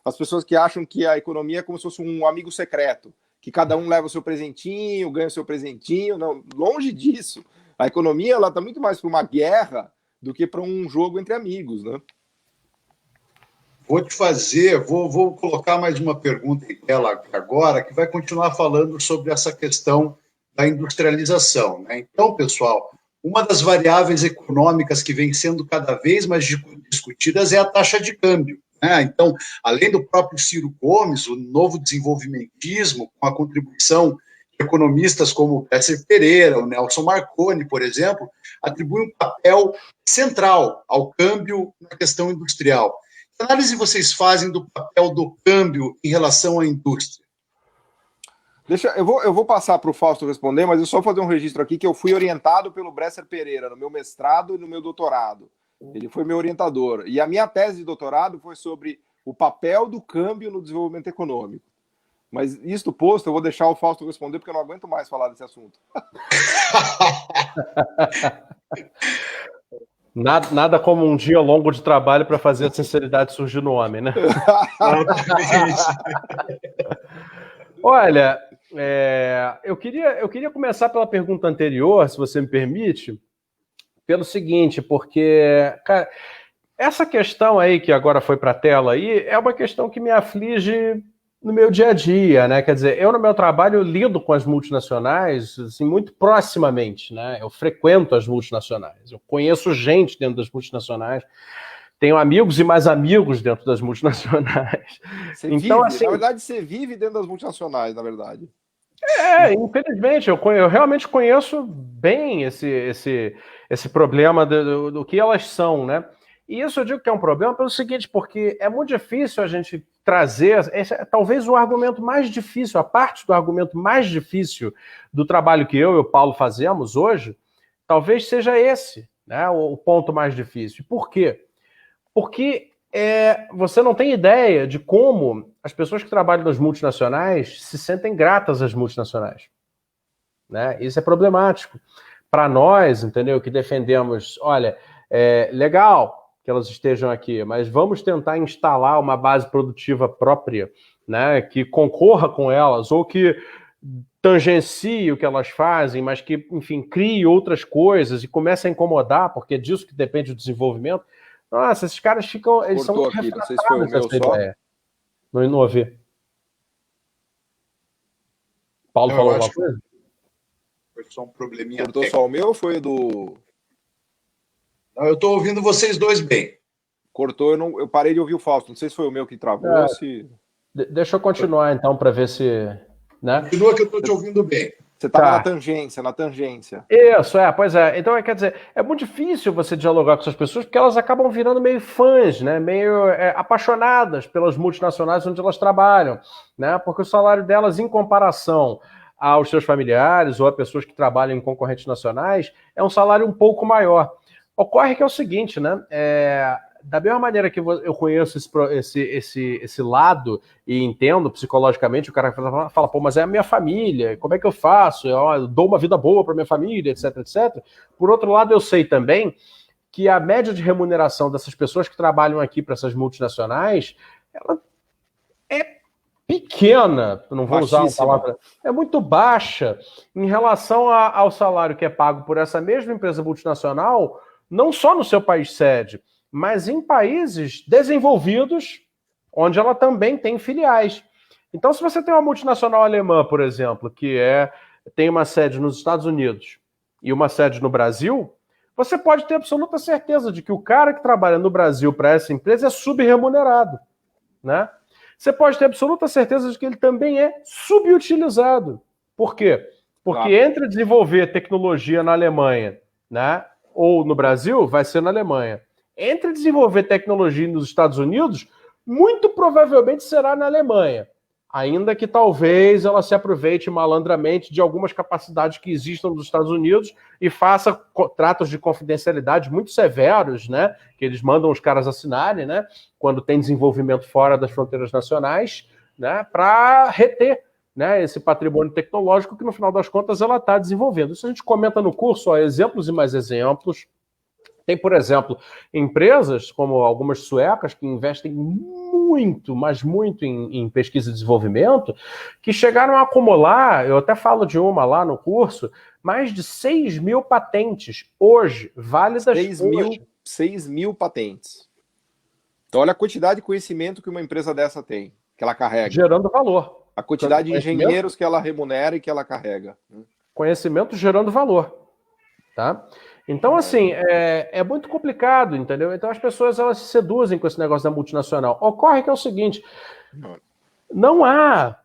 as pessoas que acham que a economia é como se fosse um amigo secreto, que cada um leva o seu presentinho, ganha o seu presentinho. Não, longe disso. A economia ela está muito mais para uma guerra do que para um jogo entre amigos, né? Vou colocar mais uma pergunta em tela agora, que vai continuar falando sobre essa questão da industrialização, né? Então, pessoal, uma das variáveis econômicas que vem sendo cada vez mais discutidas é a taxa de câmbio, né? Então, além do próprio Ciro Gomes, o novo desenvolvimentismo, com a contribuição de economistas como o Besser Pereira, o Nelson Marconi, por exemplo, atribuem um papel central ao câmbio na questão industrial. Que análise vocês fazem do papel do câmbio em relação à indústria? Eu vou passar para o Fausto responder, mas eu só fazer um registro aqui que eu fui orientado pelo Bresser Pereira no meu mestrado e no meu doutorado. Ele foi meu orientador. E a minha tese de doutorado foi sobre o papel do câmbio no desenvolvimento econômico. Mas isto posto, eu vou deixar o Fausto responder, porque eu não aguento mais falar desse assunto. Nada como um dia longo de trabalho para fazer a sinceridade surgir no homem, né? Olha, eu queria começar pela pergunta anterior, se você me permite, pelo seguinte, porque, cara, essa questão aí que agora foi para a tela aí é uma questão que me aflige no meu dia a dia, né? Quer dizer, eu no meu trabalho lido com as multinacionais assim, muito proximamente, né? Eu frequento as multinacionais, eu conheço gente dentro das multinacionais, tenho amigos e mais amigos dentro das multinacionais. Então, assim, na verdade, você vive dentro das multinacionais, na verdade. Infelizmente, eu realmente conheço bem esse problema do que elas são, né? E isso eu digo que é um problema pelo seguinte, porque é muito difícil a gente trazer, esse é talvez o argumento mais difícil, a parte do argumento mais difícil do trabalho que eu e o Paulo fazemos hoje, talvez seja esse, né? O ponto mais difícil. Por quê? Porque você não tem ideia de como as pessoas que trabalham nas multinacionais se sentem gratas às multinacionais, né? Isso é problemático. Para nós, entendeu, que defendemos, olha, legal que elas estejam aqui, mas vamos tentar instalar uma base produtiva própria, né, que concorra com elas, ou que tangencie o que elas fazem, mas que, enfim, crie outras coisas e comece a incomodar, porque é disso que depende o desenvolvimento. Nossa, esses caras ficam... Eles Cortou são aqui, não sei se foi o meu só. Ideia. Não ouvi. Paulo falou alguma coisa? Foi só um probleminha. Cortou só o meu ou foi do... Não, eu estou ouvindo vocês dois bem. Cortou, eu parei de ouvir o Fausto. Não sei se foi o meu que travou. Deixa eu continuar, então, para ver se... Né? Continua que eu estou te ouvindo bem. Você estava na tangência. Isso, pois é. Então, quer dizer, é muito difícil você dialogar com essas pessoas porque elas acabam virando meio fãs, né? Meio apaixonadas pelas multinacionais onde elas trabalham, né? Porque o salário delas, em comparação aos seus familiares ou a pessoas que trabalham em concorrentes nacionais, é um salário um pouco maior. Ocorre que é o seguinte, né? Da mesma maneira que eu conheço esse lado e entendo psicologicamente, o cara fala, pô, mas é a minha família, como é que eu faço? Eu dou uma vida boa para minha família, etc, etc. Por outro lado, eu sei também que a média de remuneração dessas pessoas que trabalham aqui para essas multinacionais, ela é pequena, não vou usar uma palavra, é muito baixa em relação ao salário que é pago por essa mesma empresa multinacional, não só no seu país sede, mas em países desenvolvidos, onde ela também tem filiais. Então, se você tem uma multinacional alemã, por exemplo, que tem uma sede nos Estados Unidos e uma sede no Brasil, você pode ter absoluta certeza de que o cara que trabalha no Brasil para essa empresa é subremunerado, né? Você pode ter absoluta certeza de que ele também é subutilizado. Por quê? Porque entre desenvolver tecnologia na Alemanha, né, ou no Brasil, vai ser na Alemanha. Entre desenvolver tecnologia nos Estados Unidos, muito provavelmente será na Alemanha. Ainda que talvez ela se aproveite malandramente de algumas capacidades que existam nos Estados Unidos e faça contratos de confidencialidade muito severos, né, que eles mandam os caras assinarem, né, quando tem desenvolvimento fora das fronteiras nacionais, né, para reter, né, esse patrimônio tecnológico que, no final das contas, ela está desenvolvendo. Isso a gente comenta no curso, exemplos e mais exemplos. Tem, por exemplo, empresas como algumas suecas que investem muito, mas muito em pesquisa e desenvolvimento, que chegaram a acumular, eu até falo de uma lá no curso, mais de 6 mil patentes hoje, válidas 6 mil patentes. Então olha a quantidade de conhecimento que uma empresa dessa tem, que ela carrega. Gerando valor. A quantidade de engenheiros que ela remunera e que ela carrega. conhecimento gerando valor, tá? Então, assim, é muito complicado, entendeu? Então, as pessoas, elas se seduzem com esse negócio da multinacional. Ocorre que é o seguinte, não há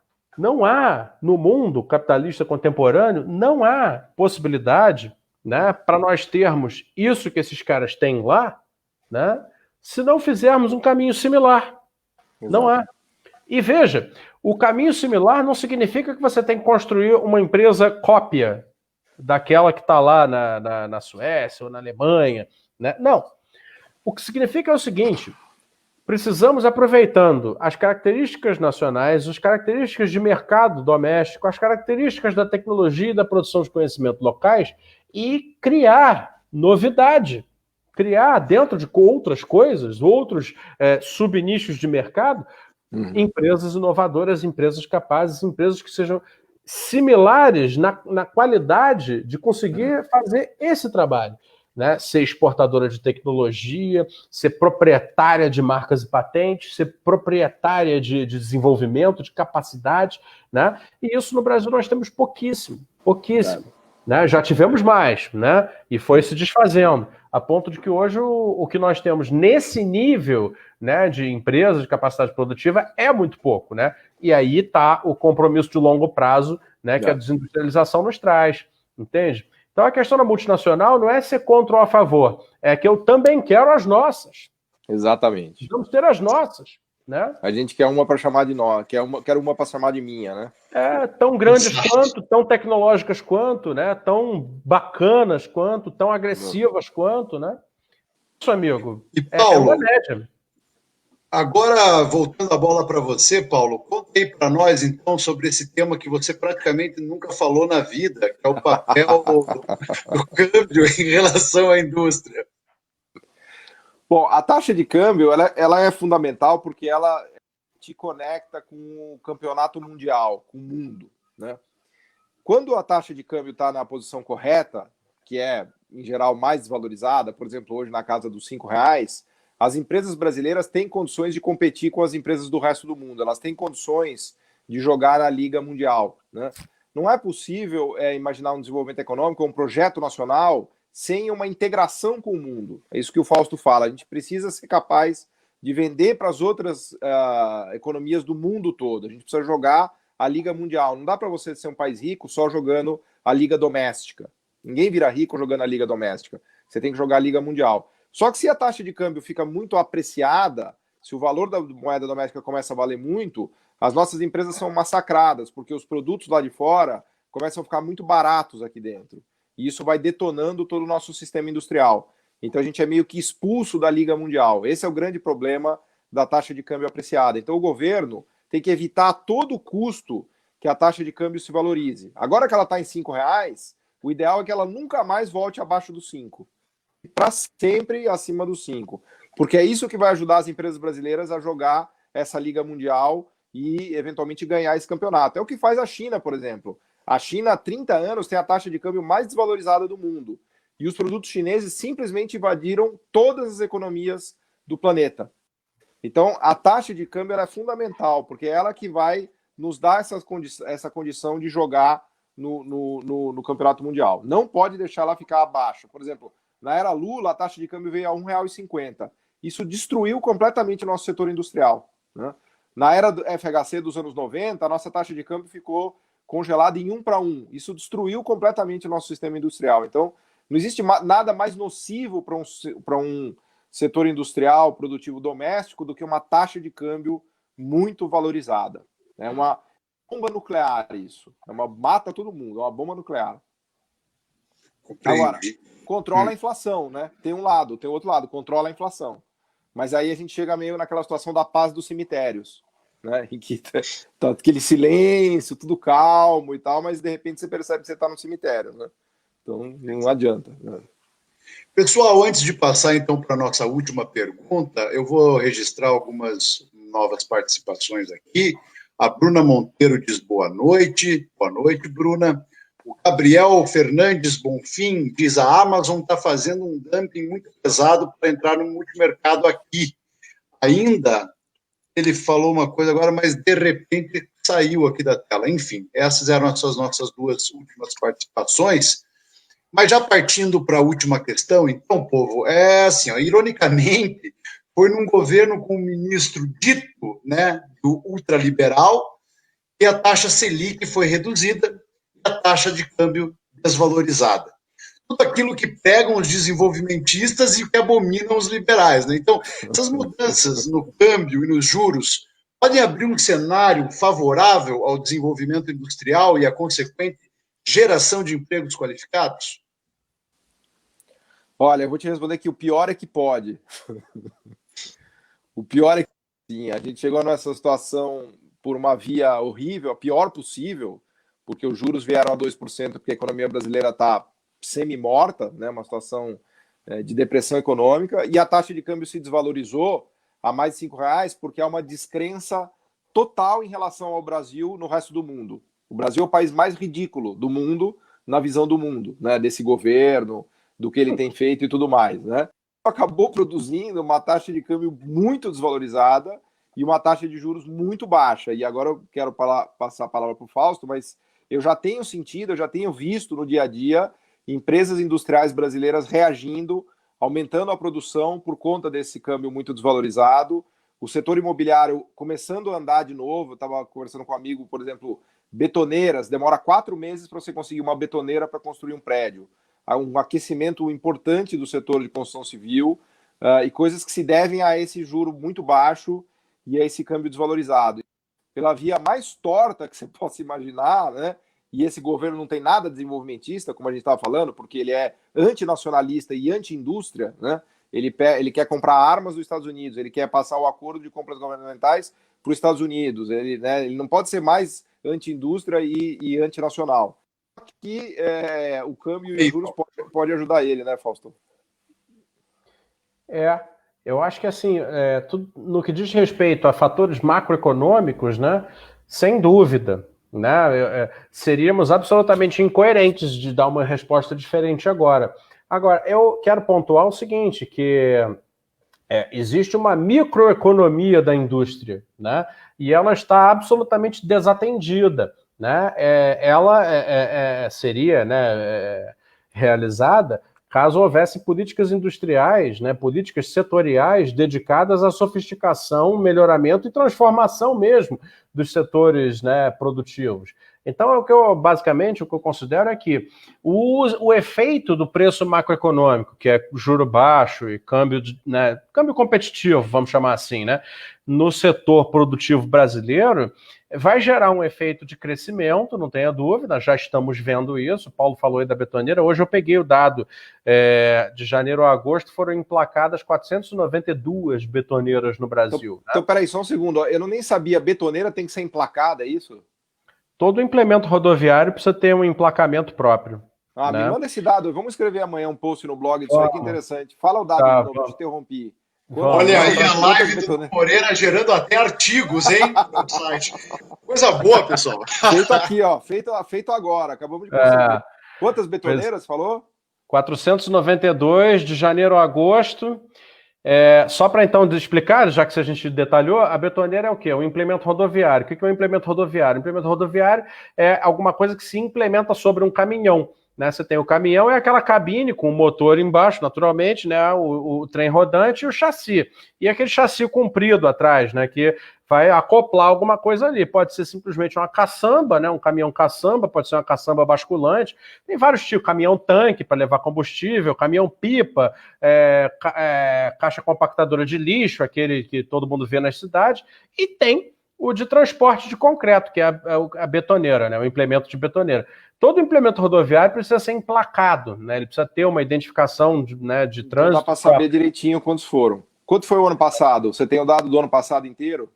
no mundo capitalista contemporâneo, não há possibilidade, né, para nós termos isso que esses caras têm lá, né, se não fizermos um caminho similar. Exato. Não há. E veja, o caminho similar não significa que você tem que construir uma empresa cópia daquela que está lá na Suécia ou na Alemanha, né? Não. O que significa é o seguinte, precisamos, aproveitando as características nacionais, as características de mercado doméstico, as características da tecnologia e da produção de conhecimento locais e criar novidade, criar dentro de outras coisas, outros subnichos de mercado, empresas inovadoras, empresas capazes, empresas que sejam similares na qualidade de conseguir fazer esse trabalho. Né? Ser exportadora de tecnologia, ser proprietária de marcas e patentes, ser proprietária de desenvolvimento, de capacidade, né? E isso no Brasil nós temos pouquíssimo. Né? Já tivemos mais, né? E foi se desfazendo, a ponto de que hoje o que nós temos nesse nível, né, de empresas de capacidade produtiva é muito pouco, né? E aí está o compromisso de longo prazo, né, que a desindustrialização nos traz, entende? Então a questão da multinacional não é ser contra ou a favor, é que eu também quero as nossas. Exatamente. Vamos ter as nossas, né? A gente quer uma para chamar de nós, quero uma para chamar de minha, né? Tão grandes quanto, tão tecnológicas quanto, né? Tão bacanas quanto, tão agressivas quanto, né? Isso, amigo. E Paulo, uma média. Agora, voltando a bola para você, Paulo, conta aí para nós, então, sobre esse tema que você praticamente nunca falou na vida, que é o papel do câmbio em relação à indústria. Bom, a taxa de câmbio, ela é fundamental porque ela te conecta com o campeonato mundial, com o mundo, né? Quando a taxa de câmbio está na posição correta, que é, em geral, mais desvalorizada, por exemplo, hoje na casa dos R$5, as empresas brasileiras têm condições de competir com as empresas do resto do mundo. Elas têm condições de jogar na Liga Mundial, né? Não é possível imaginar um desenvolvimento econômico, um projeto nacional, sem uma integração com o mundo. É isso que o Fausto fala. A gente precisa ser capaz de vender para as outras economias do mundo todo. A gente precisa jogar a Liga Mundial. Não dá para você ser um país rico só jogando a Liga Doméstica. Ninguém vira rico jogando a Liga Doméstica. Você tem que jogar a Liga Mundial. Só que se a taxa de câmbio fica muito apreciada, se o valor da moeda doméstica começa a valer muito, as nossas empresas são massacradas, porque os produtos lá de fora começam a ficar muito baratos aqui dentro. E isso vai detonando todo o nosso sistema industrial. Então a gente é meio que expulso da Liga Mundial. Esse é o grande problema da taxa de câmbio apreciada. Então o governo tem que evitar a todo custo que a taxa de câmbio se valorize. Agora que ela está em R$5, o ideal é que ela nunca mais volte abaixo dos 5. Para sempre acima dos 5. Porque é isso que vai ajudar as empresas brasileiras a jogar essa Liga Mundial e, eventualmente, ganhar esse campeonato. É o que faz a China, por exemplo. A China, há 30 anos, tem a taxa de câmbio mais desvalorizada do mundo. E os produtos chineses simplesmente invadiram todas as economias do planeta. Então, a taxa de câmbio é fundamental, porque é ela que vai nos dar essa condição de jogar no campeonato mundial. Não pode deixar ela ficar abaixo. Por exemplo, na era Lula, a taxa de câmbio veio a R$1,50. Isso destruiu completamente o nosso setor industrial, né? Na era do FHC dos anos 90, a nossa taxa de câmbio ficou congelada em 1:1. Isso destruiu completamente o nosso sistema industrial. Então, não existe nada mais nocivo para um setor industrial, produtivo doméstico, do que uma taxa de câmbio muito valorizada. É uma bomba nuclear isso. Mata todo mundo, é uma bomba nuclear. Agora, controla a inflação, né? Tem outro lado, controla a inflação. Mas aí a gente chega meio naquela situação da paz dos cemitérios, né? Em que tá aquele silêncio, tudo calmo e tal, mas de repente você percebe que você está no cemitério, né? Então não adianta, né? Pessoal, antes de passar então para a nossa última pergunta, eu vou registrar algumas novas participações aqui. A Bruna Monteiro diz boa noite. Boa noite, Bruna. O Gabriel Fernandes Bonfim diz a Amazon está fazendo um dumping muito pesado para entrar no multimercado aqui. Ainda, ele falou uma coisa agora, mas de repente saiu aqui da tela. Enfim, essas eram as nossas duas últimas participações. Mas já partindo para a última questão, então, povo, é assim, ó, ironicamente, foi num governo com um ministro dito, né, do ultraliberal, que a taxa Selic foi reduzida e a taxa de câmbio desvalorizada. Tudo aquilo que pegam os desenvolvimentistas e que abominam os liberais, né? Então, essas mudanças no câmbio e nos juros podem abrir um cenário favorável ao desenvolvimento industrial e a consequente geração de empregos qualificados? Olha, eu vou te responder que o pior é que pode. O pior é que sim, a gente chegou nessa situação por uma via horrível, a pior possível, porque os juros vieram a 2%, porque a economia brasileira está semi-morta, né, uma situação de depressão econômica, e a taxa de câmbio se desvalorizou a mais de R$5, porque há uma descrença total em relação ao Brasil no resto do mundo. O Brasil é o país mais ridículo do mundo, na visão do mundo, né, desse governo, do que ele tem feito e tudo mais, né? Acabou produzindo uma taxa de câmbio muito desvalorizada e uma taxa de juros muito baixa. E agora eu quero passar a palavra para o Fausto, mas eu já tenho sentido, eu já tenho visto no dia a dia empresas industriais brasileiras reagindo, aumentando a produção por conta desse câmbio muito desvalorizado. O setor imobiliário começando a andar de novo. Eu estava conversando com um amigo, por exemplo, betoneiras. Demora 4 meses para você conseguir uma betoneira para construir um prédio. Há um aquecimento importante do setor de construção civil e coisas que se devem a esse juro muito baixo e a esse câmbio desvalorizado. Pela via mais torta que você possa imaginar, né? E esse governo não tem nada desenvolvimentista, como a gente estava falando, porque ele é antinacionalista e anti-indústria, né? Ele quer comprar armas dos Estados Unidos, ele quer passar o acordo de compras governamentais para os Estados Unidos, ele não pode ser mais anti-indústria e antinacional. Que o câmbio e os juros pode ajudar ele, né, Fausto? Eu acho que assim, tudo, no que diz respeito a fatores macroeconômicos, né, sem dúvida, né, seríamos absolutamente incoerentes de dar uma resposta diferente agora. Agora, eu quero pontuar o seguinte, que existe uma microeconomia da indústria, né, e ela está absolutamente desatendida. Né? Ela seria, né, realizada caso houvesse políticas industriais, né, políticas setoriais dedicadas à sofisticação, melhoramento e transformação mesmo dos setores, né, produtivos. Então, basicamente, o que eu considero é que o efeito do preço macroeconômico, que é juro baixo e câmbio competitivo, vamos chamar assim, né, no setor produtivo brasileiro, vai gerar um efeito de crescimento, não tenha dúvida, já estamos vendo isso. O Paulo falou aí da betoneira. Hoje eu peguei o dado de janeiro a agosto, foram emplacadas 492 betoneiras no Brasil. Então, peraí, só um segundo. Eu nem sabia, betoneira tem que ser emplacada, é isso? Todo implemento rodoviário precisa ter um emplacamento próprio. Né? Me manda esse dado. Vamos escrever amanhã um post no blog disso aí, que é interessante. Fala o dado de novo, eu te interrompi. Olha aí a live do Moreira gerando até artigos, hein? No site. Coisa boa, pessoal. Feito aqui, ó. Feito agora. Acabamos de conseguir. Quantas betoneiras, falou? 492 de janeiro a agosto. Só para então explicar, já que a gente detalhou, a betoneira é o quê? Um implemento rodoviário. O que é um implemento rodoviário? Um implemento rodoviário é alguma coisa que se implementa sobre um caminhão. Né? Você tem o caminhão, é aquela cabine com o motor embaixo, naturalmente, né? O trem rodante e o chassi. E aquele chassi comprido atrás, né? Que vai acoplar alguma coisa ali. Pode ser simplesmente uma caçamba, né? Um caminhão caçamba, pode ser uma caçamba basculante. Tem vários tipos, caminhão-tanque para levar combustível, caminhão-pipa, caixa compactadora de lixo, aquele que todo mundo vê nas cidades. E tem o de transporte de concreto, que é a betoneira, né? O implemento de betoneira. Todo implemento rodoviário precisa ser emplacado, né? Ele precisa ter uma identificação de trânsito. Então dá para saber direitinho quantos foram. Quanto foi o ano passado? Você tem o dado do ano passado inteiro?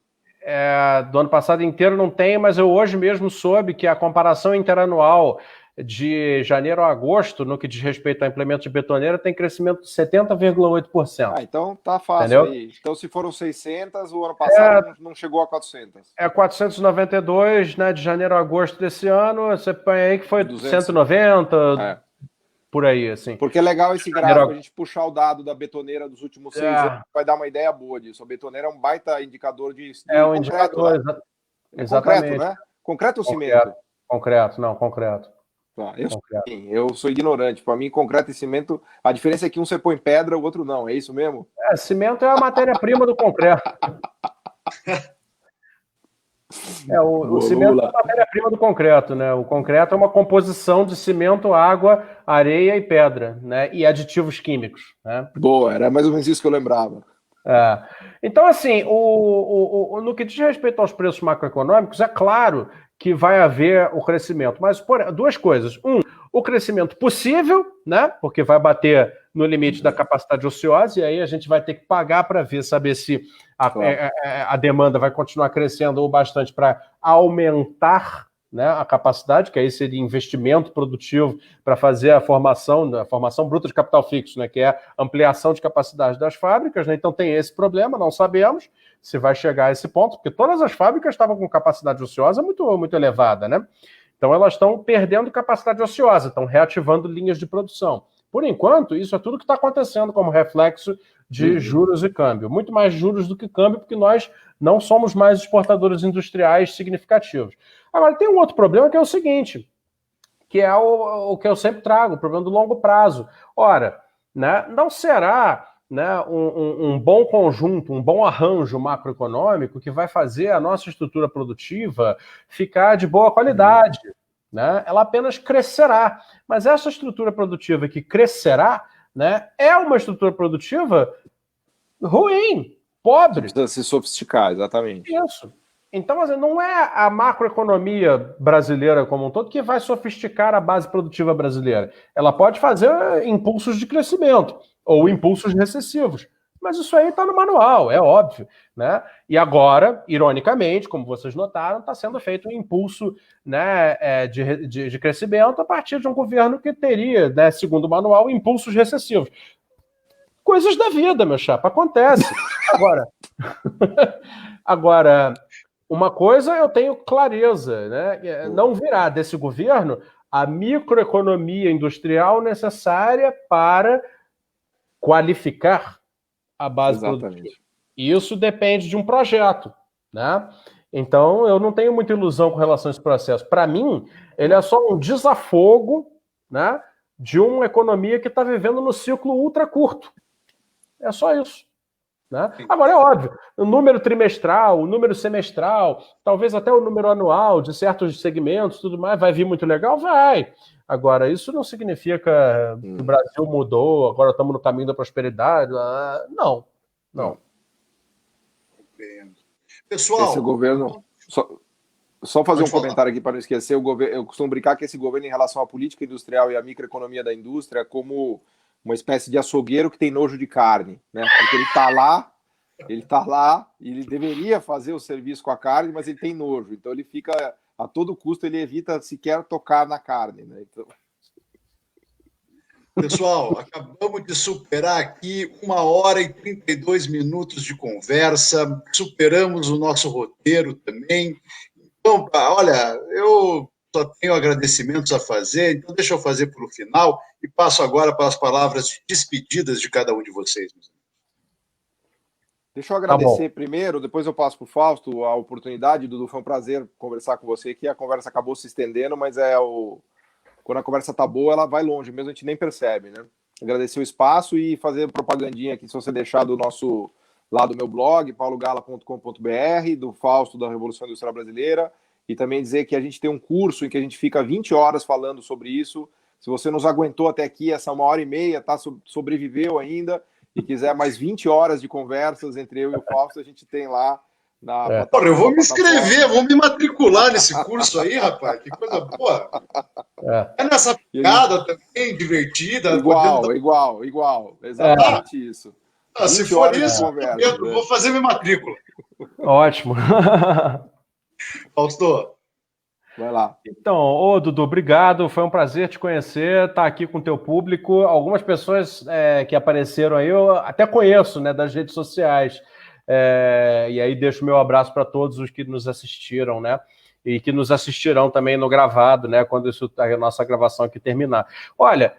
Do ano passado inteiro não tem, mas eu hoje mesmo soube que a comparação interanual de janeiro a agosto, no que diz respeito ao implemento de betoneira, tem crescimento de 70,8%. Então tá fácil. Entendeu? Aí. Então se foram 600, o ano passado não chegou a 400. 492, né, de janeiro a agosto desse ano, você põe aí que foi 200. 190, por aí, assim. Porque é legal esse gráfico, a gente puxar o dado da betoneira dos últimos 6 anos, vai dar uma ideia boa disso. A betoneira é um baita indicador de um indicador, né? Exatamente. Concreto, né? Concreto ou cimento? Concreto, não, concreto. Tá, eu sou ignorante. Para mim, concreto e cimento, a diferença é que um você põe pedra, o outro não. É isso mesmo? Cimento é a matéria-prima do concreto. O cimento é a matéria-prima do concreto, né? O concreto é uma composição de cimento, água, areia e pedra, né? E aditivos químicos, né? Boa, era mais ou menos isso que eu lembrava. Então, assim, no que diz respeito aos preços macroeconômicos, é claro que vai haver o crescimento, mas duas coisas. O crescimento possível, né? Porque vai bater no limite da capacidade ociosa, e aí a gente vai ter que pagar para saber se a demanda vai continuar crescendo ou bastante para aumentar, né, a capacidade, que aí seria investimento produtivo para fazer a formação bruta de capital fixo, né, que é a ampliação de capacidade das fábricas, né? Então tem esse problema, não sabemos se vai chegar a esse ponto, porque todas as fábricas estavam com capacidade ociosa muito, muito elevada, né? Então elas estão perdendo capacidade ociosa, estão reativando linhas de produção. Por enquanto, isso é tudo que está acontecendo como reflexo de juros e câmbio. Muito mais juros do que câmbio, porque nós não somos mais exportadores industriais significativos. Agora, tem um outro problema que é o seguinte, que é o que eu sempre trago, o problema do longo prazo. Ora, né, não será, né, um bom conjunto, um bom arranjo macroeconômico que vai fazer a nossa estrutura produtiva ficar de boa qualidade, né? Ela apenas crescerá. Mas essa estrutura produtiva que crescerá, né, é uma estrutura produtiva ruim, pobre. Precisa se sofisticar, exatamente. Isso. Então, assim, não é a macroeconomia brasileira como um todo que vai sofisticar a base produtiva brasileira. Ela pode fazer impulsos de crescimento ou impulsos recessivos. Mas isso aí está no manual, é óbvio, né? E agora, ironicamente, como vocês notaram, está sendo feito um impulso, né, de crescimento a partir de um governo que teria, né, segundo o manual, impulsos recessivos. Coisas da vida, meu chapa, acontece. Agora, uma coisa eu tenho clareza, né? Não virá desse governo a microeconomia industrial necessária para qualificar a base produtiva. E isso depende de um projeto, né? Então, eu não tenho muita ilusão com relação a esse processo. Para mim, ele é só um desafogo, né, de uma economia que está vivendo no ciclo ultra curto. É só isso. Né? Agora, é óbvio, o número trimestral, o número semestral, talvez até o número anual de certos segmentos, tudo mais, vai vir muito legal? Vai. Agora, isso não significa que o Brasil mudou, agora estamos no caminho da prosperidade. Não. Pessoal... Esse governo... Só fazer um comentário aqui para não esquecer. Eu costumo brincar que esse governo, em relação à política industrial e à microeconomia da indústria, é como uma espécie de açougueiro que tem nojo de carne, né? Porque ele está lá e ele deveria fazer o serviço com a carne, mas ele tem nojo. Então ele fica, a todo custo, ele evita sequer tocar na carne, né? Então... Pessoal, acabamos de superar aqui 1h32 de conversa, superamos o nosso roteiro também. Então, olha, eu só tenho agradecimentos a fazer, então deixa eu fazer para o final e passo agora para as palavras de despedidas de cada um de vocês. Deixa eu agradecer primeiro, depois eu passo para o Fausto a oportunidade. Dudu, foi um prazer conversar com você aqui. A conversa acabou se estendendo, mas quando a conversa tá boa, ela vai longe, mesmo a gente nem percebe, né? Agradecer o espaço e fazer propagandinha aqui, se você deixar lá do meu blog, paulogala.com.br, do Fausto, da Revolução Industrial Brasileira, e também dizer que a gente tem um curso em que a gente fica 20 horas falando sobre isso. Se você nos aguentou até aqui, essa 1h30, sobreviveu ainda, e quiser mais 20 horas de conversas entre eu e o Fausto, a gente tem lá na plataforma. Eu vou me inscrever, vou me matricular nesse curso aí, rapaz. Que coisa boa. É nessa pegada também, divertida. Igual. Exatamente isso. Se for isso, eu vou fazer minha matrícula. Ótimo. Fausto. Vai lá. Então, Dudu, obrigado. Foi um prazer te conhecer, estar aqui com o teu público. Algumas pessoas que apareceram aí, eu até conheço, né, das redes sociais. E aí deixo o meu abraço para todos os que nos assistiram, né? E que nos assistirão também no gravado, né? Quando a nossa gravação aqui terminar. Olha,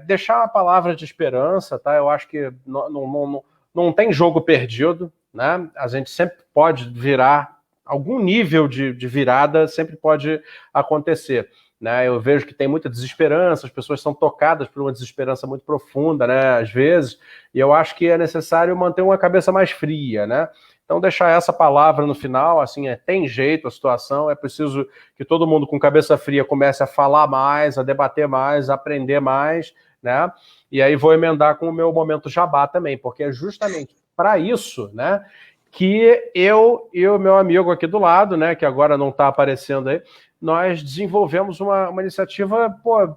deixar uma palavra de esperança, tá? Eu acho que não tem jogo perdido, né? A gente sempre pode virar algum nível de virada sempre pode acontecer. Né? Eu vejo que tem muita desesperança, as pessoas são tocadas por uma desesperança muito profunda, né? Às vezes, e eu acho que é necessário manter uma cabeça mais fria, né? Então, deixar essa palavra no final, assim, tem jeito a situação, é preciso que todo mundo com cabeça fria comece a falar mais, a debater mais, a aprender mais, né? E aí vou emendar com o meu momento jabá também, porque é justamente para isso, né, que eu e o meu amigo aqui do lado, né, que agora não está aparecendo aí, nós desenvolvemos uma iniciativa, pô,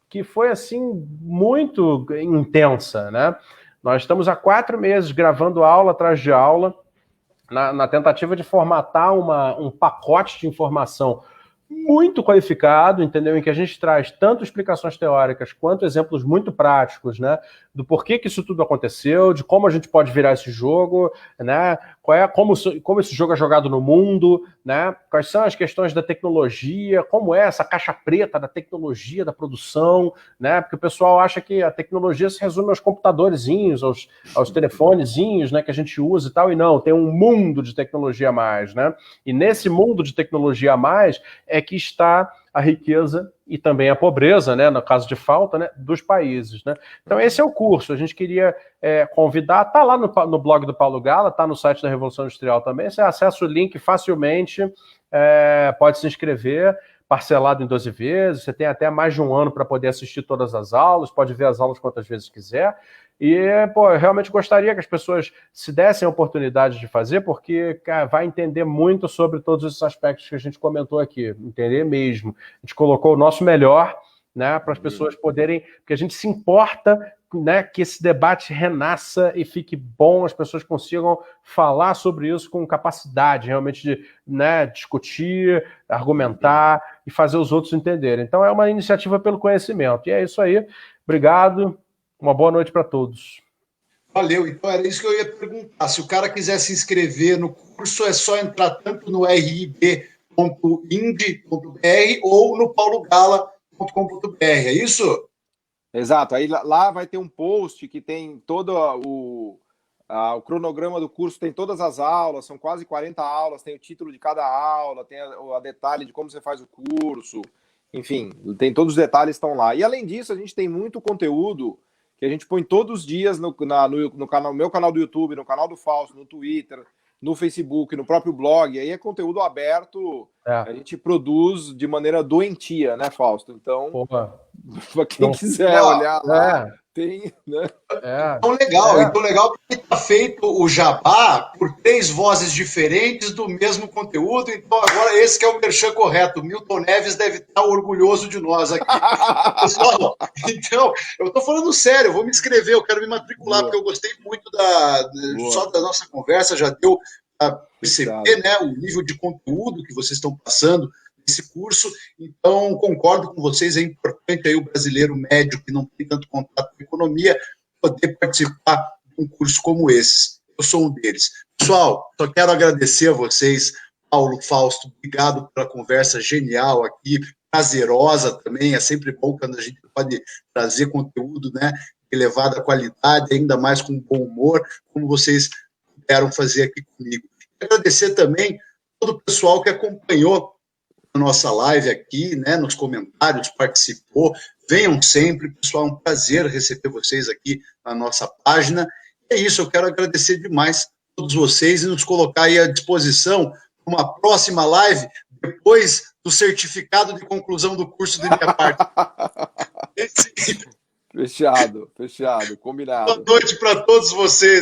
que foi, assim, muito intensa, né? Nós estamos há 4 meses gravando aula atrás de aula, na tentativa de formatar um pacote de informação muito qualificado, entendeu? Em que a gente traz tanto explicações teóricas quanto exemplos muito práticos, né? Do porquê que isso tudo aconteceu, de como a gente pode virar esse jogo, né? Como esse jogo é jogado no mundo, né? Quais são as questões da tecnologia, como é essa caixa preta da tecnologia, da produção, né? Porque o pessoal acha que a tecnologia se resume aos computadorzinhos, aos telefonezinhos, né? Que a gente usa e tal, e não, tem um mundo de tecnologia a mais, né? E nesse mundo de tecnologia a mais é que está a riqueza e também a pobreza, né, no caso de falta, né, dos países, né? Então esse é o curso, a gente queria convidar, tá lá no blog do Paulo Gala, tá no site da Revolução Industrial também, você acessa o link facilmente, pode se inscrever, parcelado em 12 vezes, você tem até mais de um ano para poder assistir todas as aulas, pode ver as aulas quantas vezes quiser, e, pô, eu realmente gostaria que as pessoas se dessem a oportunidade de fazer, porque, cara, vai entender muito sobre todos esses aspectos que a gente comentou aqui, entender mesmo. A gente colocou o nosso melhor, né, para as pessoas poderem, porque a gente se importa, né, que esse debate renasça e fique bom, as pessoas consigam falar sobre isso com capacidade, realmente de, né, discutir, argumentar e fazer os outros entenderem. Então é uma iniciativa pelo conhecimento. E é isso aí. Obrigado. Uma boa noite para todos. Valeu, então era isso que eu ia perguntar. Se o cara quiser se inscrever no curso, é só entrar tanto no rib.ind.br ou no paulogala.com.br, é isso? Exato, aí lá vai ter um post que tem todo o cronograma do curso, tem todas as aulas, são quase 40 aulas, tem o título de cada aula, tem a detalhe de como você faz o curso, enfim, tem todos os detalhes estão lá. E além disso, a gente tem muito conteúdo que a gente põe todos os dias no meu canal do YouTube, no canal do Fausto, no Twitter, no Facebook, no próprio blog. Aí é conteúdo aberto, a gente produz de maneira doentia, né, Fausto? Então, para quem quiser olhar lá, tem, né? Então legal porque está feito o jabá por 3 vozes diferentes do mesmo conteúdo, então agora esse que é o merchan correto. O Milton Neves deve estar orgulhoso de nós aqui. Pessoal, então, eu estou falando sério, eu vou me inscrever, eu quero me matricular, porque eu gostei muito só da nossa conversa, já deu para perceber, né, o nível de conteúdo que vocês estão passando nesse curso, então concordo com vocês, é importante aí o brasileiro médio que não tem tanto contato com a economia poder participar de um curso como esse. Eu sou um deles. Pessoal, só quero agradecer a vocês, Paulo, Fausto, obrigado pela conversa genial aqui, prazerosa também, é sempre bom quando a gente pode trazer conteúdo, né, de elevada qualidade, ainda mais com bom humor, como vocês puderam fazer aqui comigo. Agradecer também todo o pessoal que acompanhou a nossa live aqui, né, nos comentários, participou. Venham sempre, pessoal, é um prazer receber vocês aqui na nossa página. É isso, eu quero agradecer demais a todos vocês e nos colocar aí à disposição para uma próxima live, depois do certificado de conclusão do curso de minha parte. Fechado, combinado. Boa noite para todos vocês.